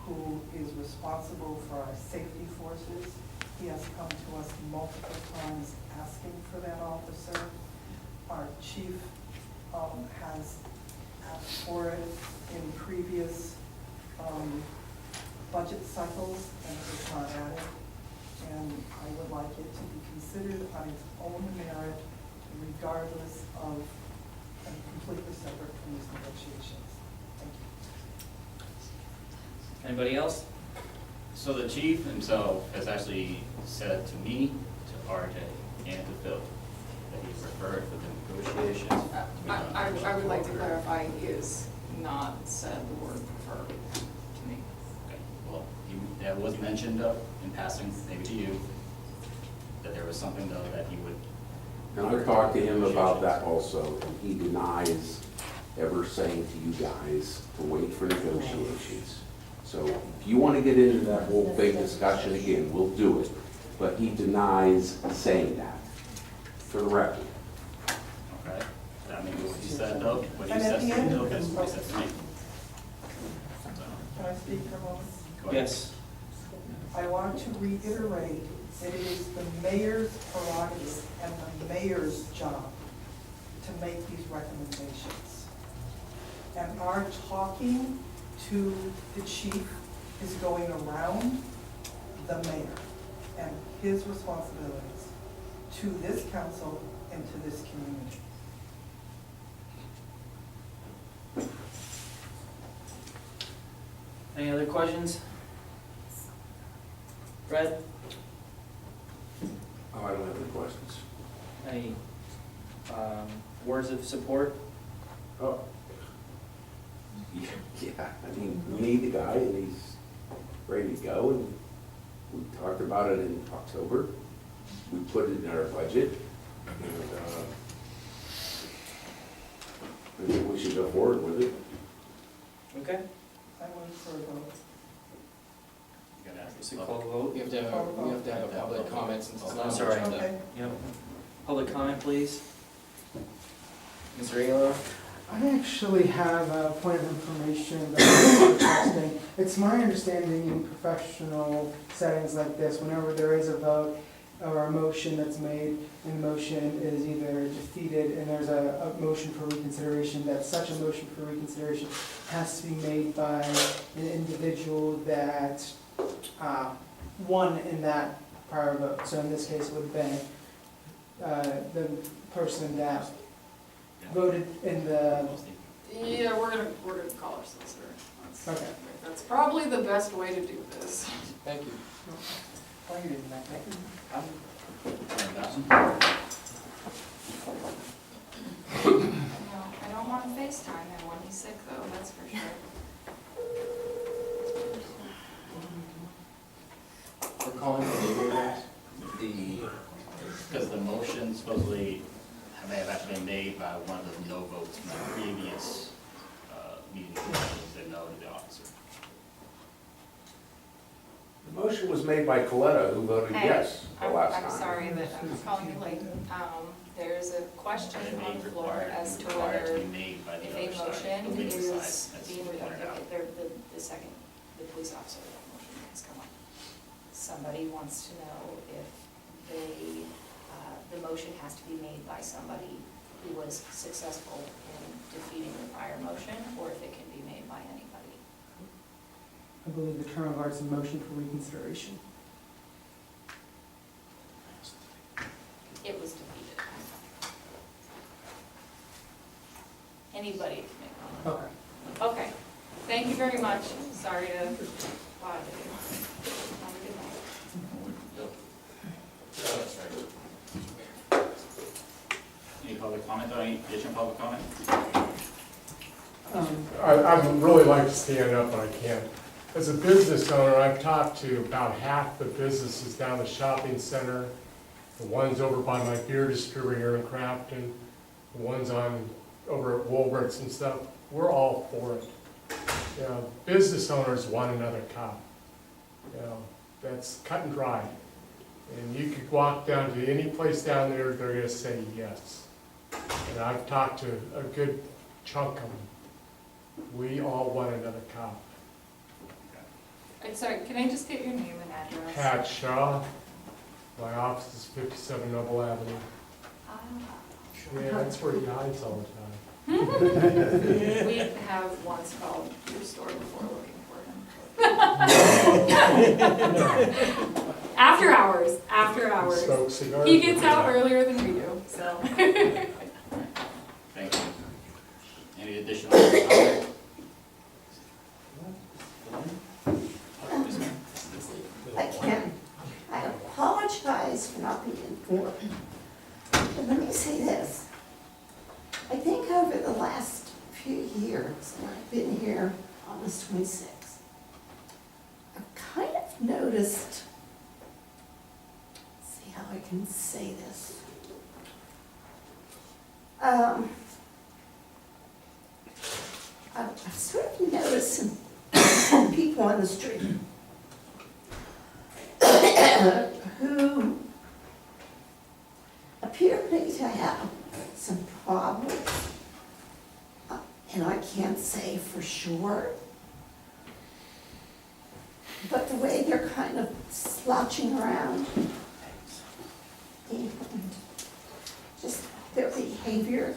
Speaker 9: who is responsible for our safety forces. He has come to us multiple times asking for that officer. Our chief has asked for it in previous budget cycles, and it was not added. And I would like it to be considered on its own merit, regardless of, and completely separate from these negotiations. Thank you.
Speaker 1: Anybody else?
Speaker 13: So the chief himself has actually said to me, to RJ, and to Phil, that he's referred for the negotiations to be done.
Speaker 3: I would like to clarify, he has not said the word prefer to me.
Speaker 13: Okay, well, that was mentioned in passing, maybe to you, that there was something though that he would.
Speaker 2: And I talked to him about that also, and he denies ever saying to you guys to wait for negotiations. So if you want to get into that whole big discussion again, we'll do it. But he denies saying that, for the record.
Speaker 13: Okay, that may be what he said though, what he
Speaker 9: And at
Speaker 13: says
Speaker 9: the
Speaker 13: to
Speaker 9: end
Speaker 13: me,
Speaker 9: of
Speaker 13: that's
Speaker 9: this
Speaker 13: what he said to me.
Speaker 9: Can I speak for a moment?
Speaker 13: Go ahead.
Speaker 1: Yes.
Speaker 9: I want to reiterate that it is the mayor's prerogative and the mayor's job to make these recommendations. And our talking to the chief is going around the mayor and his responsibilities to this council and to this community.
Speaker 1: Any other questions? Fred,
Speaker 2: Oh, I don't have any questions.
Speaker 1: any words of support?
Speaker 2: Oh. Yeah, I mean, we need the guy and he's ready to go, and we talked about it in October. We put it in our budget, and I think we should go forward with it.
Speaker 1: Okay.
Speaker 9: I move for a vote.
Speaker 13: You gotta ask
Speaker 1: Is
Speaker 13: the
Speaker 1: it call
Speaker 13: public.
Speaker 1: a vote?
Speaker 7: We have to have a public comment since it's not.
Speaker 1: I'm sorry.
Speaker 9: Okay.
Speaker 1: Yep. Public comment, please. Mr. Ayler?
Speaker 11: I actually have a point of information that I'm requesting. It's my understanding in professional settings like this, whenever there is a vote or a motion that's made, and the motion is either defeated and there's a motion for reconsideration, that such a motion for reconsideration has to be made by an individual that won in that prior vote. So in this case, it would have been the person that voted in the,
Speaker 3: Yeah, we're gonna call our solicitor.
Speaker 11: okay.
Speaker 3: That's probably the best way to do this.
Speaker 7: Thank you.
Speaker 9: Oh, you didn't make it.
Speaker 3: No, I don't want to FaceTime him when he's sick though, that's for sure.
Speaker 7: We're calling for legal advice.
Speaker 13: Because the motion supposedly may have actually been made by one of the no votes from the previous meeting, that said no to the officer.
Speaker 2: The motion was made by Coletta, who voted
Speaker 3: Hey,
Speaker 2: yes the last time.
Speaker 3: I'm sorry that I'm calling you late. There's a question
Speaker 13: It may
Speaker 3: on the floor
Speaker 13: require-
Speaker 3: as to
Speaker 13: required
Speaker 3: whether
Speaker 13: to be made by the
Speaker 3: if
Speaker 13: other
Speaker 3: a
Speaker 13: side,
Speaker 3: motion
Speaker 13: the legal
Speaker 3: is
Speaker 13: side, as
Speaker 3: being,
Speaker 13: pointed out.
Speaker 3: the second, the police officer, that motion has come up. Somebody wants to know if they, the motion has to be made by somebody who was successful in defeating the prior motion, or if it can be made by anybody.
Speaker 11: I believe the term of art is a motion for reconsideration.
Speaker 3: Anybody can make comment.
Speaker 11: Okay.
Speaker 3: Okay, thank you very much. Sorry to bother you. Have a good night.
Speaker 13: That's right. Any public comment, or any additional public comment?
Speaker 2: I'd really like to stand up, but I can't. As a business owner, I've talked to about half the businesses down the shopping center, the ones over by my beer distributor in Crafton, the ones over at Woolworths and stuff. We're all for it. You know, business owners want another cop. You know, that's cut and dry. And you could walk down to any place down there, they're gonna say yes. And I've talked to a good chunk of them. We all want another cop.
Speaker 3: I'm sorry, can I just get your name and address?
Speaker 2: Pat Shaw, my office is 57 Noble Avenue.
Speaker 3: Ah.
Speaker 2: Yeah, that's where he hides all the time.
Speaker 3: We have once called your store before looking for him. After hours.
Speaker 2: Smoke cigars.
Speaker 3: He gets out earlier than we do, so.
Speaker 13: Thank you. Any additional comment?
Speaker 12: Again, I apologize for not being informed. But let me say this. I think over the last few years, and I've been here almost 26, I've kind of noticed, let's see how I can say this. I've sort of noticed some people on the street who appear to me to have some problems, and I can't say for sure, but the way they're kind of slouching around and just their behavior,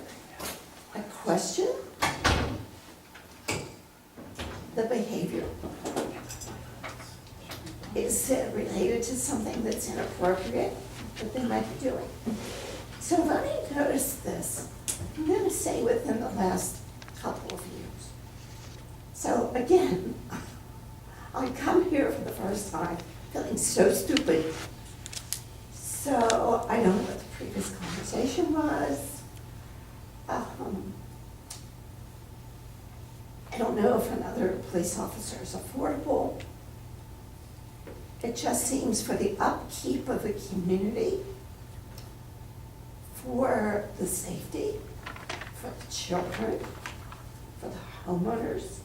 Speaker 12: I question the behavior. Is it related to something that's inappropriate that they might be doing? So I've only noticed this, I'm going to say within the last couple of years. So again, I come here for the first time feeling so stupid. So I don't know what the previous conversation was. I don't know if another police officer is affordable. It just seems for the upkeep of the community, for the safety, for the children, for the homeowners.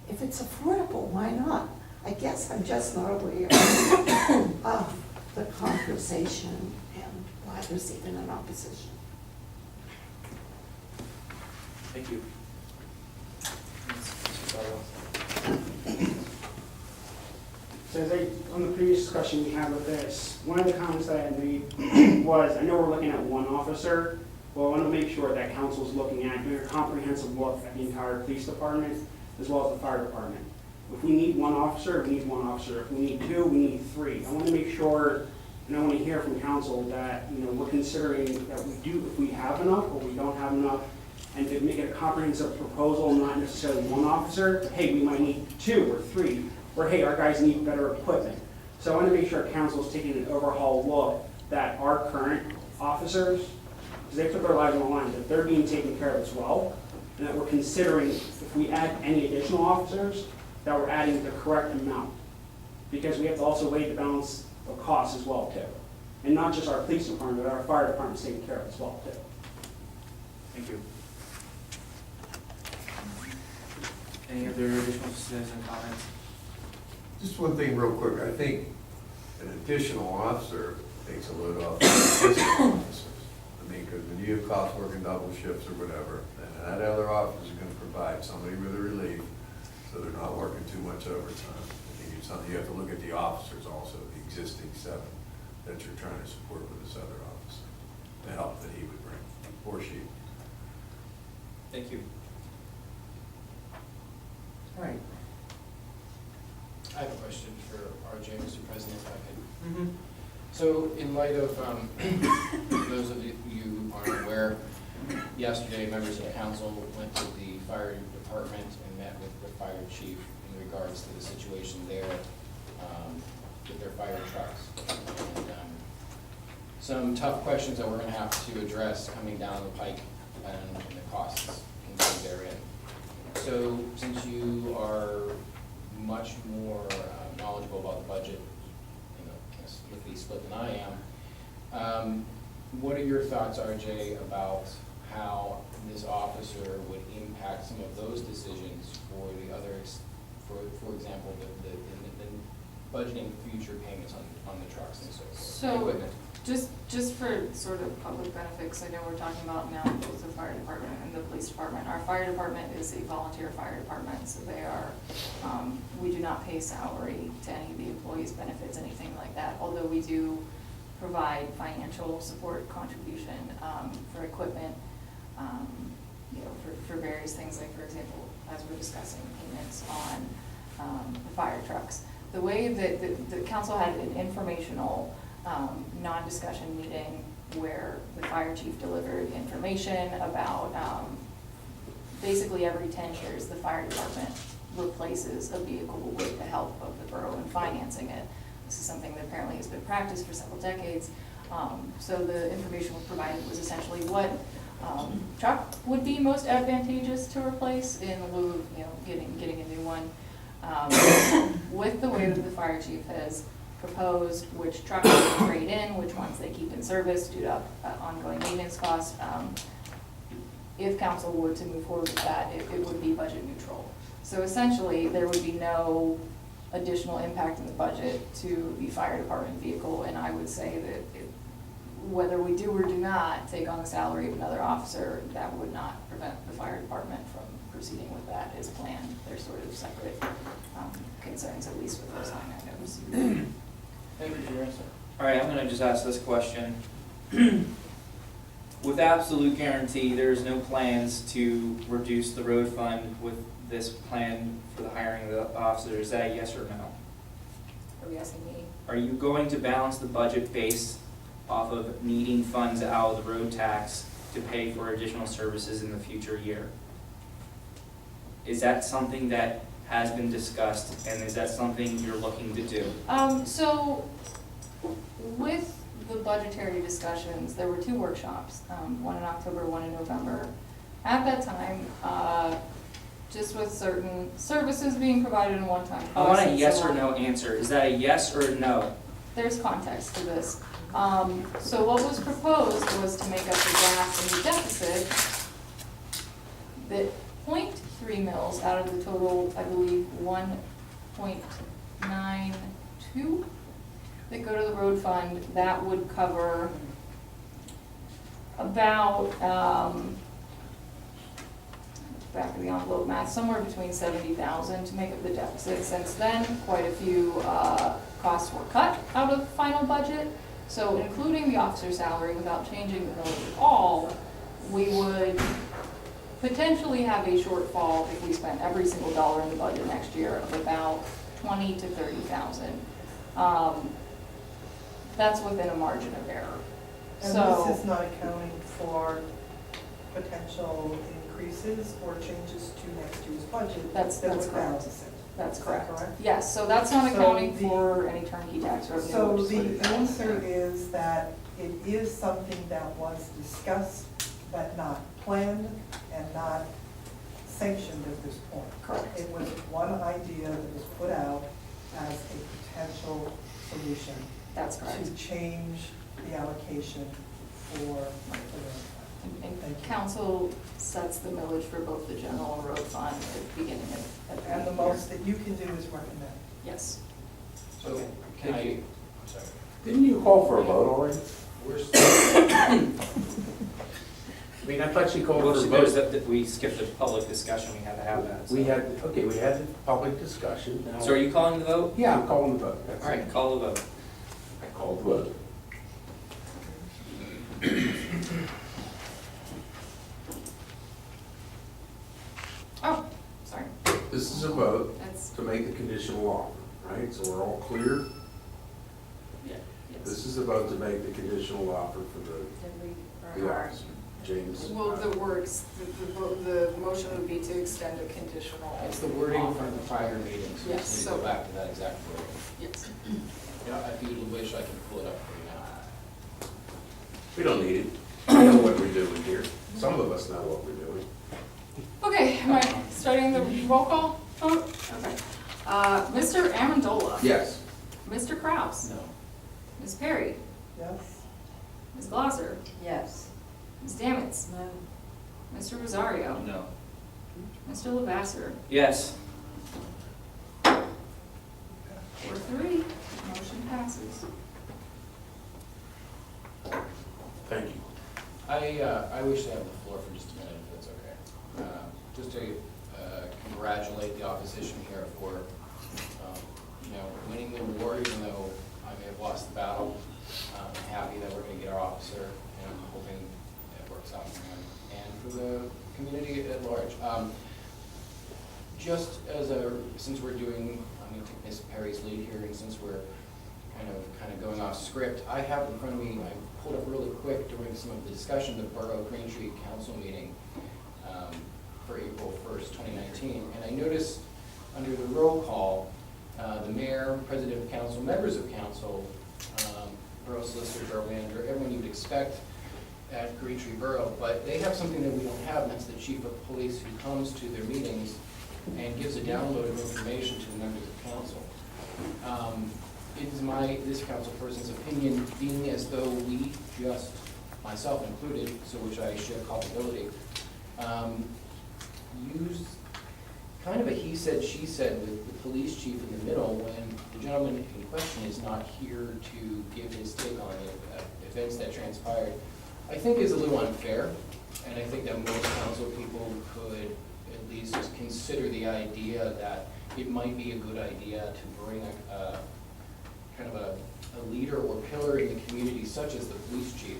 Speaker 12: If it's affordable, why not? I guess I'm just not aware of the conversation and why there's even an opposition.
Speaker 1: Thank you.
Speaker 8: So on the previous discussion we had with this, one of the comments that I had made was, I know we're looking at one officer, but I want to make sure that council's looking at doing a comprehensive look at the entire police department as well as the fire department. If we need one officer, we need one officer. If we need two, we need three. I want to make sure, and I want to hear from council that, you know, we're considering that we do, if we have enough or we don't have enough, and to make it a comprehensive proposal, not necessarily one officer, hey, we might need two or three, or hey, our guys need better equipment. So I want to make sure council's taking an overhaul look that our current officers, because they put their lives on the line, that they're being taken care of as well, and that we're considering if we add any additional officers, that we're adding the correct amount. Because we have to also weigh the balance of costs as well too. And not just our police department, but our fire department's taken care of as well too.
Speaker 1: Thank you. Any other additional citizen comments?
Speaker 5: Just one thing real quick, I think an additional officer takes a load off the existing officers. I mean, because when you have cops working double shifts or whatever, then that other officer is gonna provide somebody with a relief, so they're not working too much overtime. I think it's something, you have to look at the officers also, the existing 7 that you're trying to support with this other officer, the help that he would bring, or she.
Speaker 1: Thank you. All right.
Speaker 7: I have a question for RJ, Mr. President, if I could. So in light of, those of you who aren't aware, Yesterday, members of council went to the fire department and met with the fire chief in regards to the situation there with their fire trucks. And some tough questions that we're gonna have to address coming down the pike and the costs contained therein. So since you are much more knowledgeable about the budget, you know, with the split than I am, what are your thoughts, RJ, about how this officer would impact some of those decisions for the other, for example, the budgeting future payments on the trucks and so forth?
Speaker 3: So,
Speaker 7: Equipment.
Speaker 3: just for sort of public benefits, I know we're talking about now both the fire department and the police department. Our fire department is a volunteer fire department, so they are, we do not pay salary to any of the employees' benefits, anything like that, although we do provide financial support contribution for equipment, you know, for various things, like for example, as we're discussing payments on the fire trucks. The way that the council had an informational non-discussion meeting where the fire chief delivered information about basically every 10 years the fire department replaces a vehicle with the help of the borough in financing it. This is something that apparently has been practiced for several decades. So the information was provided was essentially what truck would be most advantageous to replace in lieu of, you know, getting a new one. With the way that the fire chief has proposed which trucks they trade in, which ones they keep in service due to ongoing maintenance costs, if council were to move forward with that, it would be budget neutral. So essentially, there would be no additional impact in the budget to the fire department vehicle, and I would say that whether we do or do not take on the salary of another officer, that would not prevent the fire department from proceeding with that as planned. They're sort of separate concerns, at least with those line items.
Speaker 7: Thank you for your answer.
Speaker 1: All right, I'm gonna just ask this question. With absolute guarantee, there's no plans to reduce the road fund with this plan for the hiring of the officers. Is that a yes or no?
Speaker 3: Are we asking me?
Speaker 1: Are you going to balance the budget based off of needing funds out of the road tax to pay for additional services in the future year? Is that something that has been discussed, and is that something you're looking to do?
Speaker 3: So with the budgetary discussions, there were 2 workshops, one in October, one in November. At that time, just with certain services being provided in one-time costs.
Speaker 1: I want a
Speaker 3: and
Speaker 1: yes
Speaker 3: so
Speaker 1: or
Speaker 3: on.
Speaker 1: no answer. Is that a yes or a no?
Speaker 3: There's context to this. So what was proposed was to make up the gas and the deficit, that 0.3 mils out of the total, I believe, 1.92 that go to the road fund, that would cover about, back of the envelope math, somewhere between 70,000 to make up the deficit. Since then, quite a few costs were cut out of the final budget. So including the officer salary, without changing the millage at all, we would potentially have a shortfall if we spent every single dollar in the budget next year of about 20 to 30,000. That's within a margin of error.
Speaker 9: And
Speaker 3: So
Speaker 9: this is not accounting for potential increases or changes to next year's budget.
Speaker 3: That's
Speaker 9: that would
Speaker 3: correct.
Speaker 9: balance it.
Speaker 3: That's
Speaker 9: Is that
Speaker 3: correct.
Speaker 9: correct?
Speaker 3: Yes, so that's not
Speaker 9: So
Speaker 3: accounting
Speaker 9: the-
Speaker 3: for any turnkey tax revenue.
Speaker 9: So
Speaker 3: which is what
Speaker 9: the
Speaker 3: it is.
Speaker 9: answer is that it is something that was discussed, but not planned and not sanctioned at this point.
Speaker 3: Correct.
Speaker 9: It was one idea that was put out as a potential solution
Speaker 3: That's correct.
Speaker 9: to change the allocation for the road fund.
Speaker 3: And
Speaker 9: Thank you.
Speaker 3: council sets the millage for both the general and road fund at the beginning of
Speaker 9: And the
Speaker 3: year.
Speaker 9: most that you can do is recommend.
Speaker 3: Yes.
Speaker 7: So can I, I'm sorry.
Speaker 2: Didn't you call for a vote already?
Speaker 7: We're still,
Speaker 2: I mean, I thought you called
Speaker 1: Well,
Speaker 2: for a
Speaker 1: there's
Speaker 2: vote.
Speaker 1: that we skipped the public discussion, we had to have that. so.
Speaker 2: We had the public discussion. Now-
Speaker 1: So are you calling the vote?
Speaker 2: Yeah, I'm calling the vote. That's
Speaker 1: All right,
Speaker 2: it.
Speaker 1: call the vote.
Speaker 2: I called the vote.
Speaker 3: Oh, sorry.
Speaker 2: This is a vote
Speaker 3: That's,
Speaker 2: to make the conditional offer, right? So we're all clear?
Speaker 3: yeah, yes.
Speaker 2: This is a vote to make the conditional offer for the officer. James.
Speaker 3: Well, the words, the motion would be to extend a conditional.
Speaker 7: It's the wording from the prior meeting, so we
Speaker 3: Yes,
Speaker 7: just need to
Speaker 3: so-
Speaker 7: go back to that exact wording.
Speaker 3: Yes.
Speaker 7: Yeah, if you wish, I can pull it up for you now.
Speaker 2: We don't need it. We know what we're doing here. Some of us know what we're doing.
Speaker 3: Okay, am I starting the roll call vote? Okay. Mr. Amendola?
Speaker 2: Yes.
Speaker 3: Mr. Kraus?
Speaker 7: No.
Speaker 3: Ms. Perry?
Speaker 9: Yes?
Speaker 3: Ms. Glosser?
Speaker 4: Yes.
Speaker 3: Ms. Damitz?
Speaker 4: No.
Speaker 3: Mr. Rosario?
Speaker 13: No.
Speaker 3: Mr. Lavasser?
Speaker 1: Yes.
Speaker 3: 4-3, motion passes.
Speaker 2: Thank you.
Speaker 7: I wish to have the floor for just a minute, if that's okay. Just to congratulate the opposition here for, winning the war, even though I may have lost the battle. I'm happy that we're going to get our officer, and I'm hoping it works out for him and for the community at large. Just as since we're doing, I'm going to take Ms. Perry's lead here, and since we're kind of going off script, I have in front of me, I pulled up really quick during some of the discussion, the Borough Green Tree Council meeting for April 1st, 2019. And I noticed under the roll call, the mayor, president of council, members of council, borough solicitor, borough manager, everyone you'd expect at Green Tree Borough, but they have something that we don't have, and that's the chief of police who comes to their meetings and gives a download of information to the members of council. It is this council person's opinion, being as though we just, myself included, so which I share culpability, used kind of a he said, she said with the police chief in the middle when the gentleman in question is not here to give his take on the events that transpired, I think is a little unfair. And I think that most council people could at least consider the idea that it might be a good idea to bring a kind of a leader or pillar in the community, such as the police chief,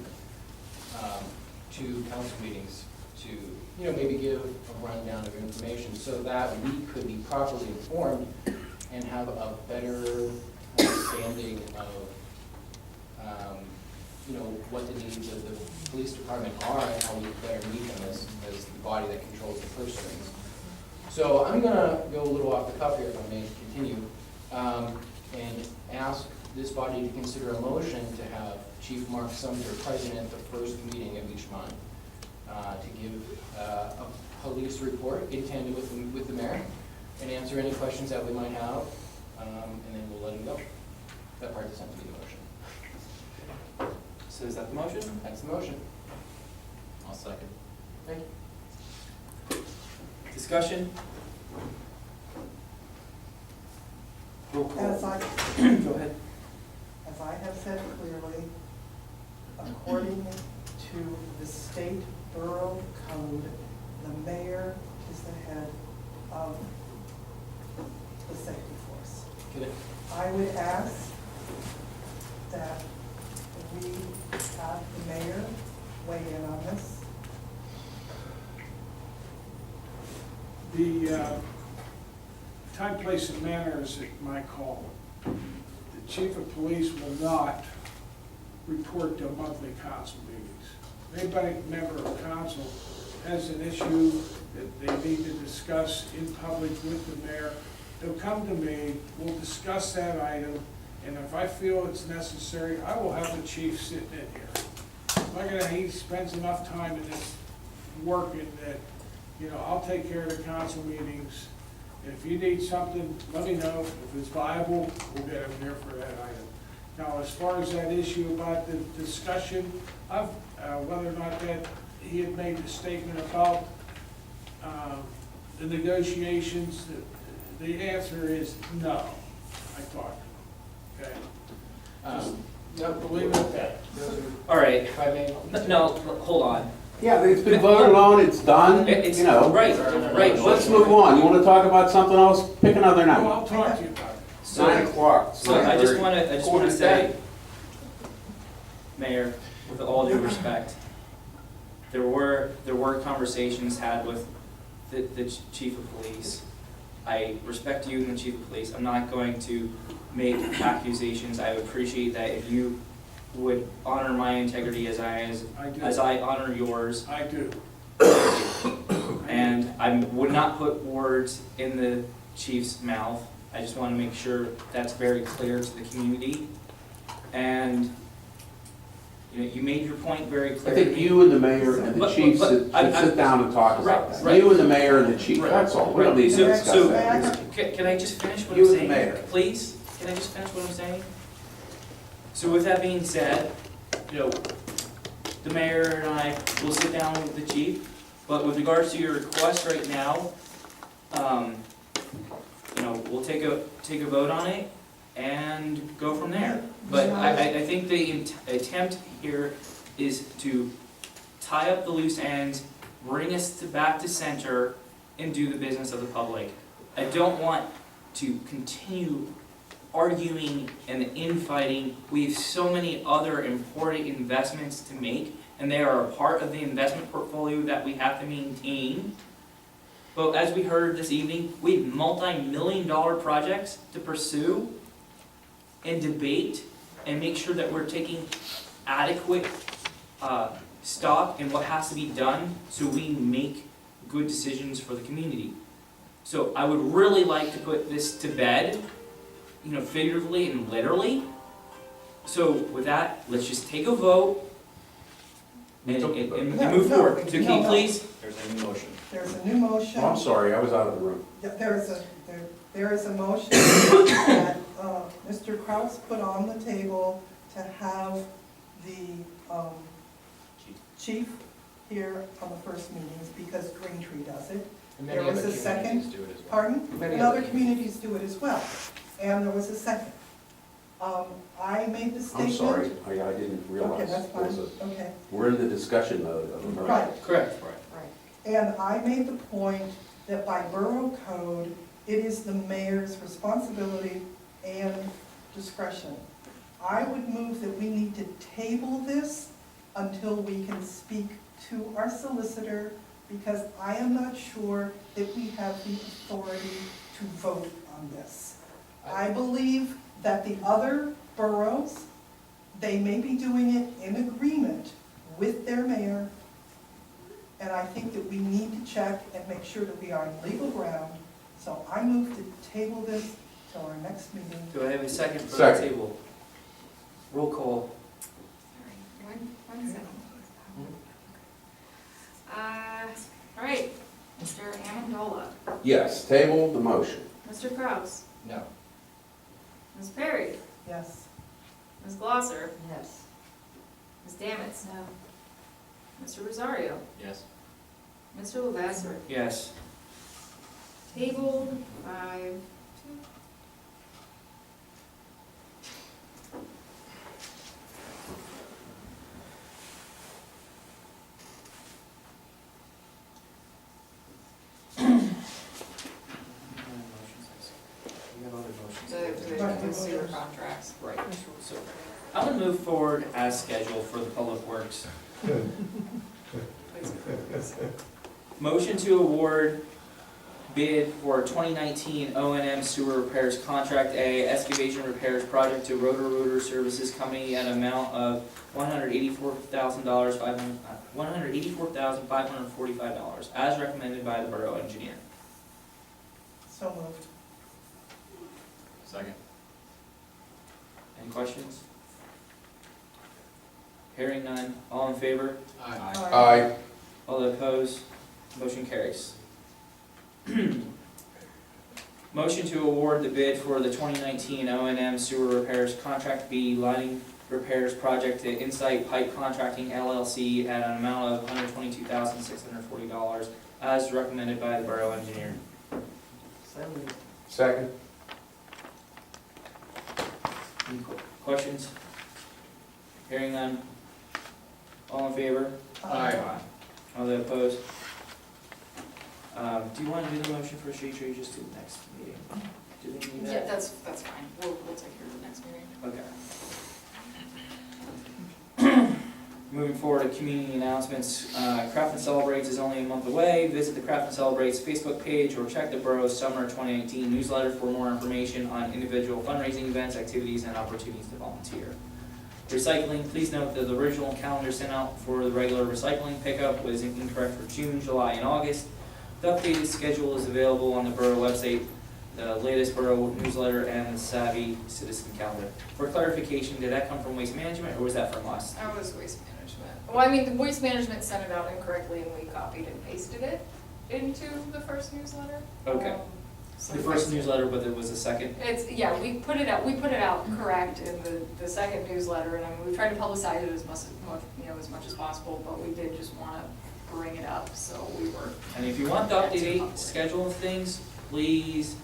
Speaker 7: to council meetings to, maybe give a rundown of information so that we could be properly informed and have a better understanding of, what the needs of the police department are and how we better meet them as the body that controls the purse strings. So I'm gonna go a little off the cuff here, if I may continue, and ask this body to consider a motion to have Chief Mark Sumter present at the first meeting of each month, to give a police report in tandem with the mayor and answer any questions that we might have, and then we'll let him go. That part doesn't have to be the motion.
Speaker 1: So is that the motion?
Speaker 7: That's the motion.
Speaker 13: I'll second.
Speaker 7: Thank you.
Speaker 1: Discussion? Roll call.
Speaker 9: As I,
Speaker 1: Go ahead.
Speaker 9: as I have said clearly, according to the state borough code, the mayor is the head of the safety force.
Speaker 7: Get it?
Speaker 9: I would ask that we have the mayor weigh in on this.
Speaker 15: The time, place, and manner is at my call. The chief of police will not report to monthly council meetings. If anybody, member of council, has an issue that they need to discuss in public with the mayor, they'll come to me, we'll discuss that item, and if I feel it's necessary, I will have the chief sitting in here. He spends enough time in this working that, I'll take care of the council meetings. If you need something, let me know. If it's viable, we'll get him here for that item. Now, as far as that issue about the discussion of whether or not that he had made the statement about the negotiations, the answer is no. I talked to him, okay?
Speaker 7: No,
Speaker 15: Believe it.
Speaker 1: All right.
Speaker 7: If I may.
Speaker 1: No, hold on.
Speaker 2: Yeah, it's been voted on, it's done,
Speaker 1: It's,
Speaker 2: you know.
Speaker 1: right.
Speaker 2: Let's move on. You want to talk about something else? Pick another
Speaker 15: No,
Speaker 2: night.
Speaker 15: I'll talk to you about it.
Speaker 2: 9 o'clock.
Speaker 1: So I just want to
Speaker 2: Quarter
Speaker 1: say, Mayor, with all due respect, there were conversations had with the chief of police. I respect you and the chief of police. I'm not going to make accusations. I would appreciate that if you would honor my integrity as
Speaker 15: I do.
Speaker 1: I honor yours.
Speaker 15: I do.
Speaker 1: And I would not put words in the chief's mouth. I just want to make sure that's very clear to the community. And, you know, you made your point very
Speaker 2: I
Speaker 1: clearly.
Speaker 2: think you and the mayor and the
Speaker 1: But-
Speaker 2: chief
Speaker 1: but
Speaker 2: should
Speaker 1: I-
Speaker 2: sit down and talk about that.
Speaker 1: Right.
Speaker 2: You and the mayor and the chief,
Speaker 1: Right.
Speaker 2: that's all. We don't need to
Speaker 1: So-
Speaker 2: discuss
Speaker 1: so-
Speaker 2: that.
Speaker 1: Can I just finish what
Speaker 2: You
Speaker 1: I'm
Speaker 2: and the
Speaker 1: saying?
Speaker 2: mayor.
Speaker 1: Please? Can I just finish what I'm saying? So with that being said, you know, the mayor and I will sit down with the chief, but with regards to your request right now, you know, we'll take a vote on it and go from there. But I think the attempt here is to tie up the loose ends, bring us back to center, and do the business of the public. I don't want to continue arguing and infighting. We have so many other important investments to make, and they are a part of the investment portfolio that we have to maintain. But as we heard this evening, we have multi-million-dollar projects to pursue and debate and make sure that we're taking adequate stock in what has to be done so we make good decisions for the community. So I would really like to put this to bed, you know, figuratively and literally. So with that, let's just take a vote and move forward. So can you please?
Speaker 13: There's a new motion.
Speaker 9: There's a new motion.
Speaker 2: Oh, I'm sorry, I was out of the room.
Speaker 9: There is a motion that Mr. Kraus put on the table to have the chief here on the first meetings because Green Tree does it.
Speaker 7: And
Speaker 9: There
Speaker 7: many
Speaker 9: was
Speaker 7: other
Speaker 9: a second.
Speaker 7: communities do it as well.
Speaker 9: Pardon?
Speaker 7: Many
Speaker 9: And
Speaker 7: other
Speaker 9: other communities do it as well. And there was a second. I made the
Speaker 2: I'm
Speaker 9: statement.
Speaker 2: sorry, I didn't
Speaker 9: Okay,
Speaker 2: realize.
Speaker 9: that's
Speaker 2: there was
Speaker 9: fine, okay.
Speaker 2: We're in the discussion mode of the motion.
Speaker 9: Right.
Speaker 1: Correct.
Speaker 9: And I made the point that by borough code, it is the mayor's responsibility and discretion. I would move that we need to table this until we can speak to our solicitor, because I am not sure that we have the authority to vote on this. I believe that the other boroughs, they may be doing it in agreement with their mayor, and I think that we need to check and make sure that we are on legal ground. So I move to table this till our next meeting.
Speaker 1: Do I have a second for the
Speaker 2: Second.
Speaker 1: table? Roll call.
Speaker 3: One second. All right, Mr. Amendola,
Speaker 2: Yes, table the motion.
Speaker 3: Mr. Kraus,
Speaker 7: No.
Speaker 3: Ms. Perry,
Speaker 9: Yes.
Speaker 3: Ms. Glosser,
Speaker 4: Yes.
Speaker 3: Ms. Damitz. No. Mr. Rosario,
Speaker 13: Yes.
Speaker 3: Mr. Lavasser.
Speaker 1: Yes.
Speaker 3: Tabled 5-2.
Speaker 1: We have other motions.
Speaker 3: The sewer contracts.
Speaker 1: Right. So I'm gonna move forward as scheduled for the Public Works. Motion to award bid for 2019 O&M sewer repairs contract A excavation repairs project to Roto-Rooter Services Company at an amount of $184,545 as recommended by the borough engineer.
Speaker 9: So moved.
Speaker 13: Second.
Speaker 1: Any questions? Hearing none, all in favor?
Speaker 7: Aye.
Speaker 2: Aye.
Speaker 1: All opposed? Motion carries. Motion to award the bid for the 2019 O&M sewer repairs contract B lining repairs project to Insight Pipe Contracting LLC at an amount of $122,640 as recommended by the borough engineer.
Speaker 2: Second.
Speaker 1: Any questions? Hearing none, all in favor?
Speaker 7: Aye.
Speaker 1: All opposed? Do you want to do the motion for street tree just to the next meeting? Do they need
Speaker 3: Yeah,
Speaker 1: that?
Speaker 3: that's fine. We'll take care of the next meeting.
Speaker 1: Okay. Moving forward to community announcements, Crafton Celebrates is only a month away. Visit the Crafton Celebrates Facebook page or check the borough's summer 2019 newsletter for more information on individual fundraising events, activities, and opportunities to volunteer. Recycling, please note that the original calendar sent out for the regular recycling pickup was incorrect for June, July, and August. The updated schedule is available on the Borough website, the latest Borough newsletter, and the Savvy Citizen calendar. For clarification, did that come from Waste Management, or was that from us?
Speaker 3: That was Waste Management. Well, I mean, the Waste Management sent it out incorrectly and we copied and pasted it into the first newsletter.
Speaker 1: Okay.
Speaker 3: So
Speaker 1: The first newsletter, but there was a second?
Speaker 3: It's, yeah, we put it out correct in the second newsletter, and I mean, we tried to publicize it as much, as much as possible, but we did just wanna bring it up, so we were.
Speaker 1: And if you want the up-to-date schedule of things, please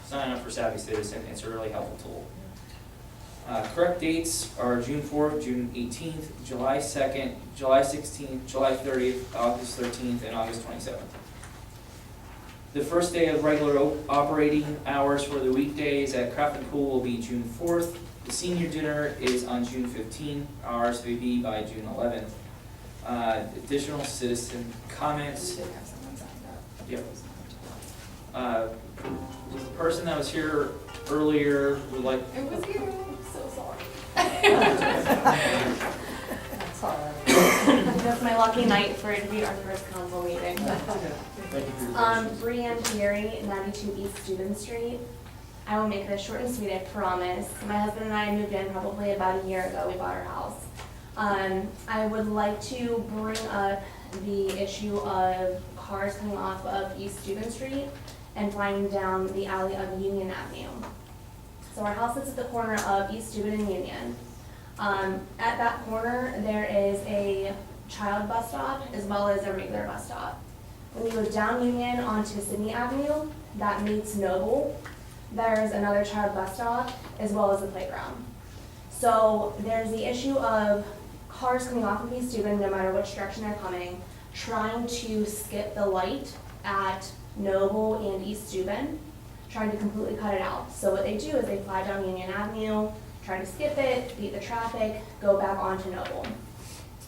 Speaker 1: sign up for Savvy Citizen, it's a really helpful tool. Correct dates are June 4th, June 18th, July 2nd, July 16th, July 30th, August 13th, and August 27th. The first day of regular operating hours for the weekdays at Crafton Pool will be June 4th. The senior dinner is on June 15th, RSVP by June 11th. Additional citizen comments.
Speaker 3: We did have someone signed up.
Speaker 1: Yep. Was the person that was here earlier would like?
Speaker 3: It was you, I'm so sorry.
Speaker 4: That's all right.
Speaker 16: That's my lucky night for it to be our first council meeting.
Speaker 1: Thank you for your patience.
Speaker 16: Brianne Thierry, 92 East Steuben Street. I will make this short and sweet, I promise. My husband and I moved in probably about a year ago. We bought our house. I would like to bring up the issue of cars coming off of East Steuben Street and flying down the alley of Union Avenue. So our house is at the corner of East Steuben and Union. At that corner, there is a child bus stop as well as a regular bus stop. When you go down Union onto Sydney Avenue, that meets Noble. There's another child bus stop as well as the playground. So there's the issue of cars coming off of East Steuben, no matter which direction they're coming, trying to skip the light at Noble and East Steuben, trying to completely cut it out. So what they do is they fly down Union Avenue, try to skip it, beat the traffic, go back onto Noble.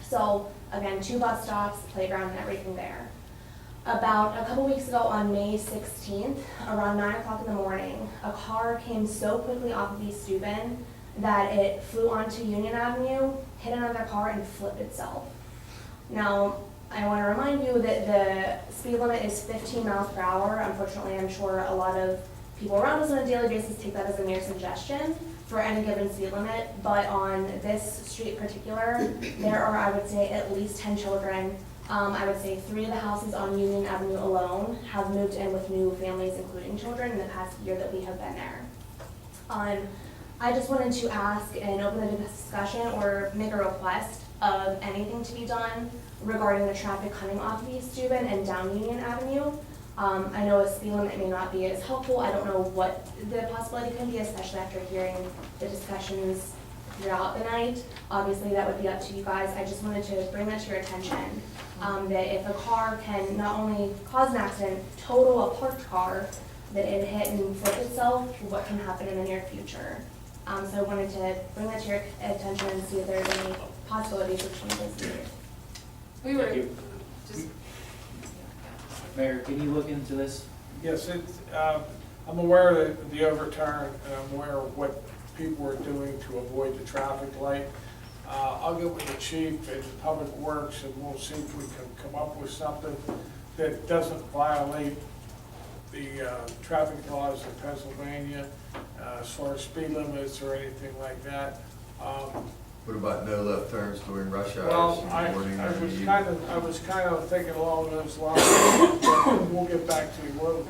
Speaker 16: So again, 2 bus stops, playground and everything there. About a couple weeks ago on May 16th, around 9 o'clock in the morning, a car came so quickly off of East Steuben that it flew onto Union Avenue, hit another car and flipped itself. Now, I want to remind you that the speed limit is 15 miles per hour. Unfortunately, I'm sure a lot of people around us on a daily basis take that as a mere suggestion for any given speed limit, but on this street in particular, there are, I would say, at least 10 children. I would say 3 of the houses on Union Avenue alone have moved in with new families, including children, in the past year that we have been there. I just wanted to ask and open the discussion or make a request of anything to be done regarding the traffic coming off of East Steuben and down Union Avenue. I know a speed limit may not be as helpful. I don't know what the possibility can be, especially after hearing the discussions throughout the night. Obviously, that would be up to you guys. I just wanted to bring that to your attention, that if a car can not only cause an accident, total a parked car, that it hit and flip itself, what can happen in the near future. So I wanted to bring that to your attention and see if there's any possibilities of changes needed.
Speaker 3: We were
Speaker 1: Thank you.
Speaker 3: just,
Speaker 1: Mayor, can you look into this?
Speaker 15: Yes, I'm aware of the overturn, and I'm aware of what people are doing to avoid the traffic light. I'll get with the chief and Public Works, and we'll see if we can come up with something that doesn't violate the traffic laws in Pennsylvania, as far as speed limits or anything like that.
Speaker 5: What about no left turns during rush hours
Speaker 15: Well,
Speaker 5: in the
Speaker 15: I
Speaker 5: morning or the
Speaker 15: was
Speaker 5: evening?
Speaker 15: I was kind of thinking along those lines, but we'll get back to you. We'll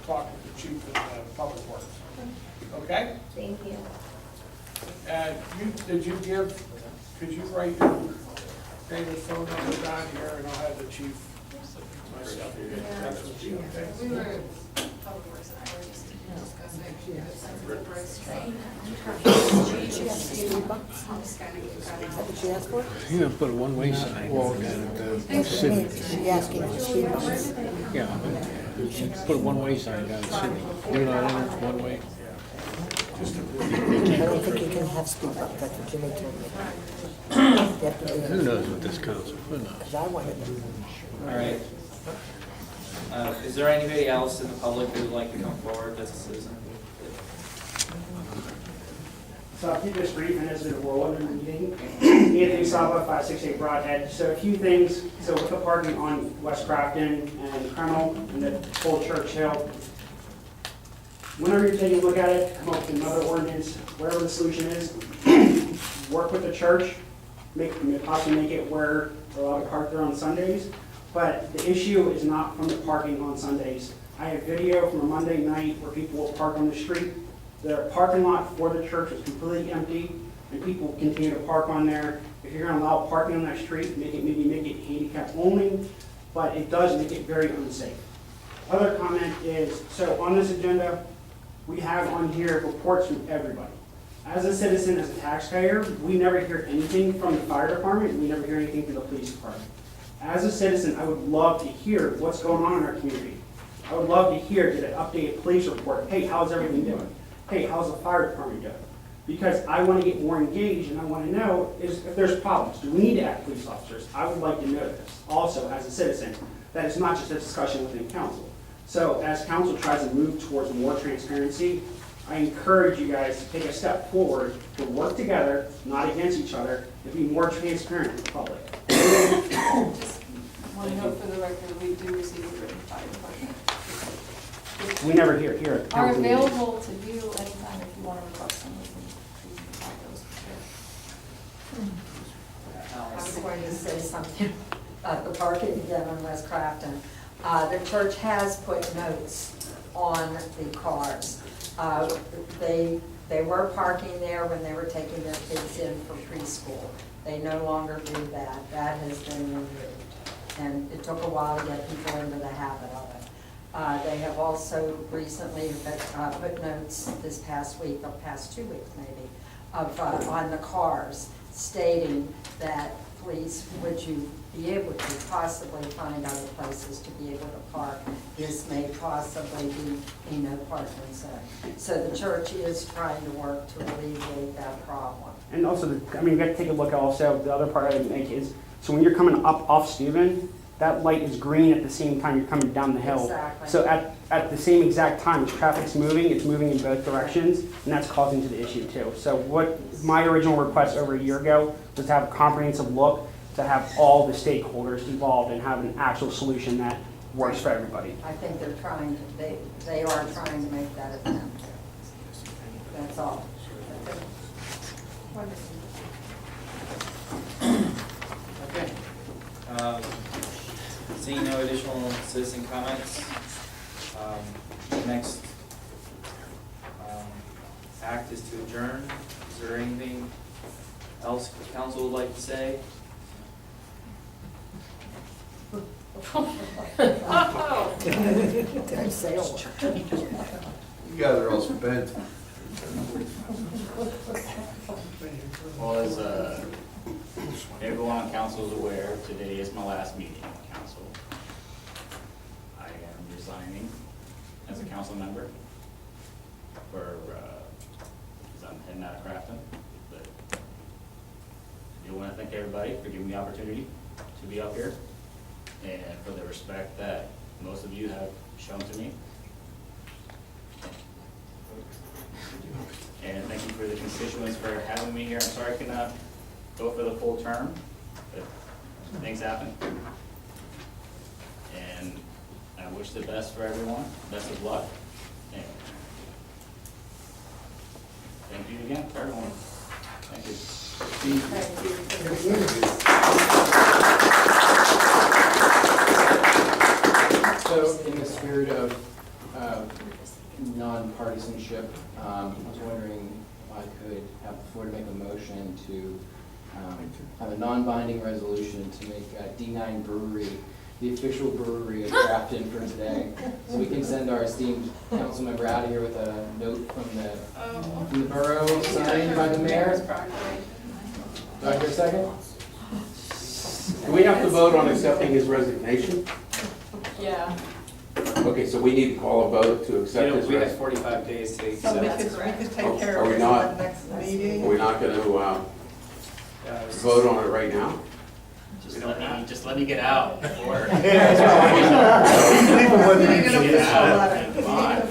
Speaker 15: talk with the chief of Public Works. Okay?
Speaker 16: Thank you.
Speaker 15: And could you write your name and phone number down here, and I'll have the chief myself here. That's what you think.
Speaker 3: we were, Public Works and I were just discussing the Brooks train.
Speaker 2: You're gonna put a one-way sign down at the city. Yeah, put a one-way sign down at Sydney. Do not enter, one-way.
Speaker 12: I don't think you can have speed bumps, that's what Jimmy told me.
Speaker 2: Who knows with this council, who knows?
Speaker 12: Because I wanted to.
Speaker 1: All right. Is there anybody else in the public who would like to come forward as a citizen?
Speaker 8: So I'll keep this brief, and as the whirlwind in the meeting. Anthony Saba, 568 Broadhead. So a few things. So with the parking on West Crafton and Crennel and the whole Church Hill, whenever you're taking a look at it, come up with another ordinance, whatever the solution is, work with the church, possibly make it where they're allowed to park there on Sundays. But the issue is not from the parking on Sundays. I have video from a Monday night where people will park on the street. The parking lot for the church was completely empty, and people continue to park on there. If you're gonna allow parking on that street, maybe make it handicap only, but it does make it very unsafe. Other comment is, so on this agenda, we have on here reports from everybody. As a citizen, as a taxpayer, we never hear anything from the fire department, we never hear anything from the police department. As a citizen, I would love to hear what's going on in our community. I would love to hear, get an updated police report. Hey, how's everything doing? Hey, how's the fire department doing? Because I want to get more engaged and I want to know if there's problems. Do we need to add police officers? I would like to know this also as a citizen, that it's not just a discussion within council. So as council tries to move towards more transparency, I encourage you guys to take a step forward to work together, not against each other, and be more transparent with the public.
Speaker 3: Just one note for the record, we do receive a written fire department.
Speaker 8: We never hear it
Speaker 3: Are
Speaker 8: council meetings.
Speaker 3: available to you anytime if you want to request them, we can have those prepared.
Speaker 4: I was going to say something about the parking again on West Crafton. The church has put notes on the cars. They were parking there when they were taking their kids in for preschool. They no longer do that. That has been removed. And it took a while to get people into the habit of it. They have also recently put notes this past week, or past 2 weeks maybe, of, on the cars stating that, please, would you be able to possibly find other places to be able to park? This may possibly be no parking zone. So the church is trying to work to alleviate that problem.
Speaker 8: And also, you got to take a look also, the other part I would make is, so when you're coming up off Steuben, that light is green at the same time you're coming down the hill.
Speaker 4: Exactly.
Speaker 8: So at the same exact time, as traffic's moving, it's moving in both directions, and that's causing to the issue too. So what my original request over a year ago was to have a comprehensive look, to have all the stakeholders involved and have an actual solution that works for everybody.
Speaker 4: I think they're trying to, they are trying to make that attempt. That's all.
Speaker 1: Okay. Seeing no additional citizen comments, next act is to adjourn. Is there anything else council would like to say?
Speaker 4: Don't say a word.
Speaker 5: You guys are all spent.
Speaker 13: Well, as everyone on council is aware, today is my last meeting on council. I am resigning as a council member because I'm heading out of Crafton. But I do want to thank everybody for giving me the opportunity to be up here and for the respect that most of you have shown to me. And thank you for the constituents for having me here. I'm sorry I could not go for the full term, but things happen. And I wish the best for everyone, best of luck. And thank you again for everyone. Thank you.
Speaker 7: So in the spirit of non-partisanship, I was wondering if I could have the floor to make a motion to have a non-binding resolution to make D9 Brewery the official brewery of Crafton for today. So we can send our esteemed council member out of here with a note from the borough signed by the mayor. Do I hear a second?
Speaker 14: Do we have to vote on accepting his resignation?
Speaker 3: Yeah.
Speaker 14: Okay, so we need to call a vote to accept his
Speaker 1: We have
Speaker 14: resignation.
Speaker 1: 45 days to
Speaker 9: So we
Speaker 1: accept.
Speaker 9: could take care
Speaker 14: Are
Speaker 9: of
Speaker 14: we
Speaker 9: it
Speaker 14: not?
Speaker 9: at the next meeting.
Speaker 14: Are we not going to vote on it right now?
Speaker 13: Just let me get out before.
Speaker 9: We need an official letter.
Speaker 13: Come on.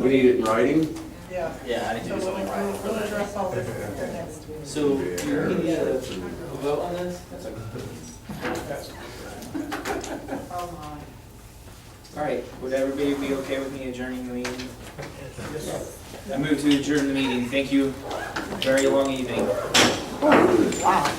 Speaker 14: We need it in writing?
Speaker 9: Yeah.
Speaker 7: Yeah, I need to do something right for
Speaker 9: We'll
Speaker 7: that.
Speaker 9: address all this at the next meeting.
Speaker 1: So, you're gonna get a vote on this?
Speaker 9: Oh, my.
Speaker 1: All right, would everybody be okay with me adjourning the meeting? I move to adjourn the meeting. Thank you. Very long evening.
Speaker 12: Wow.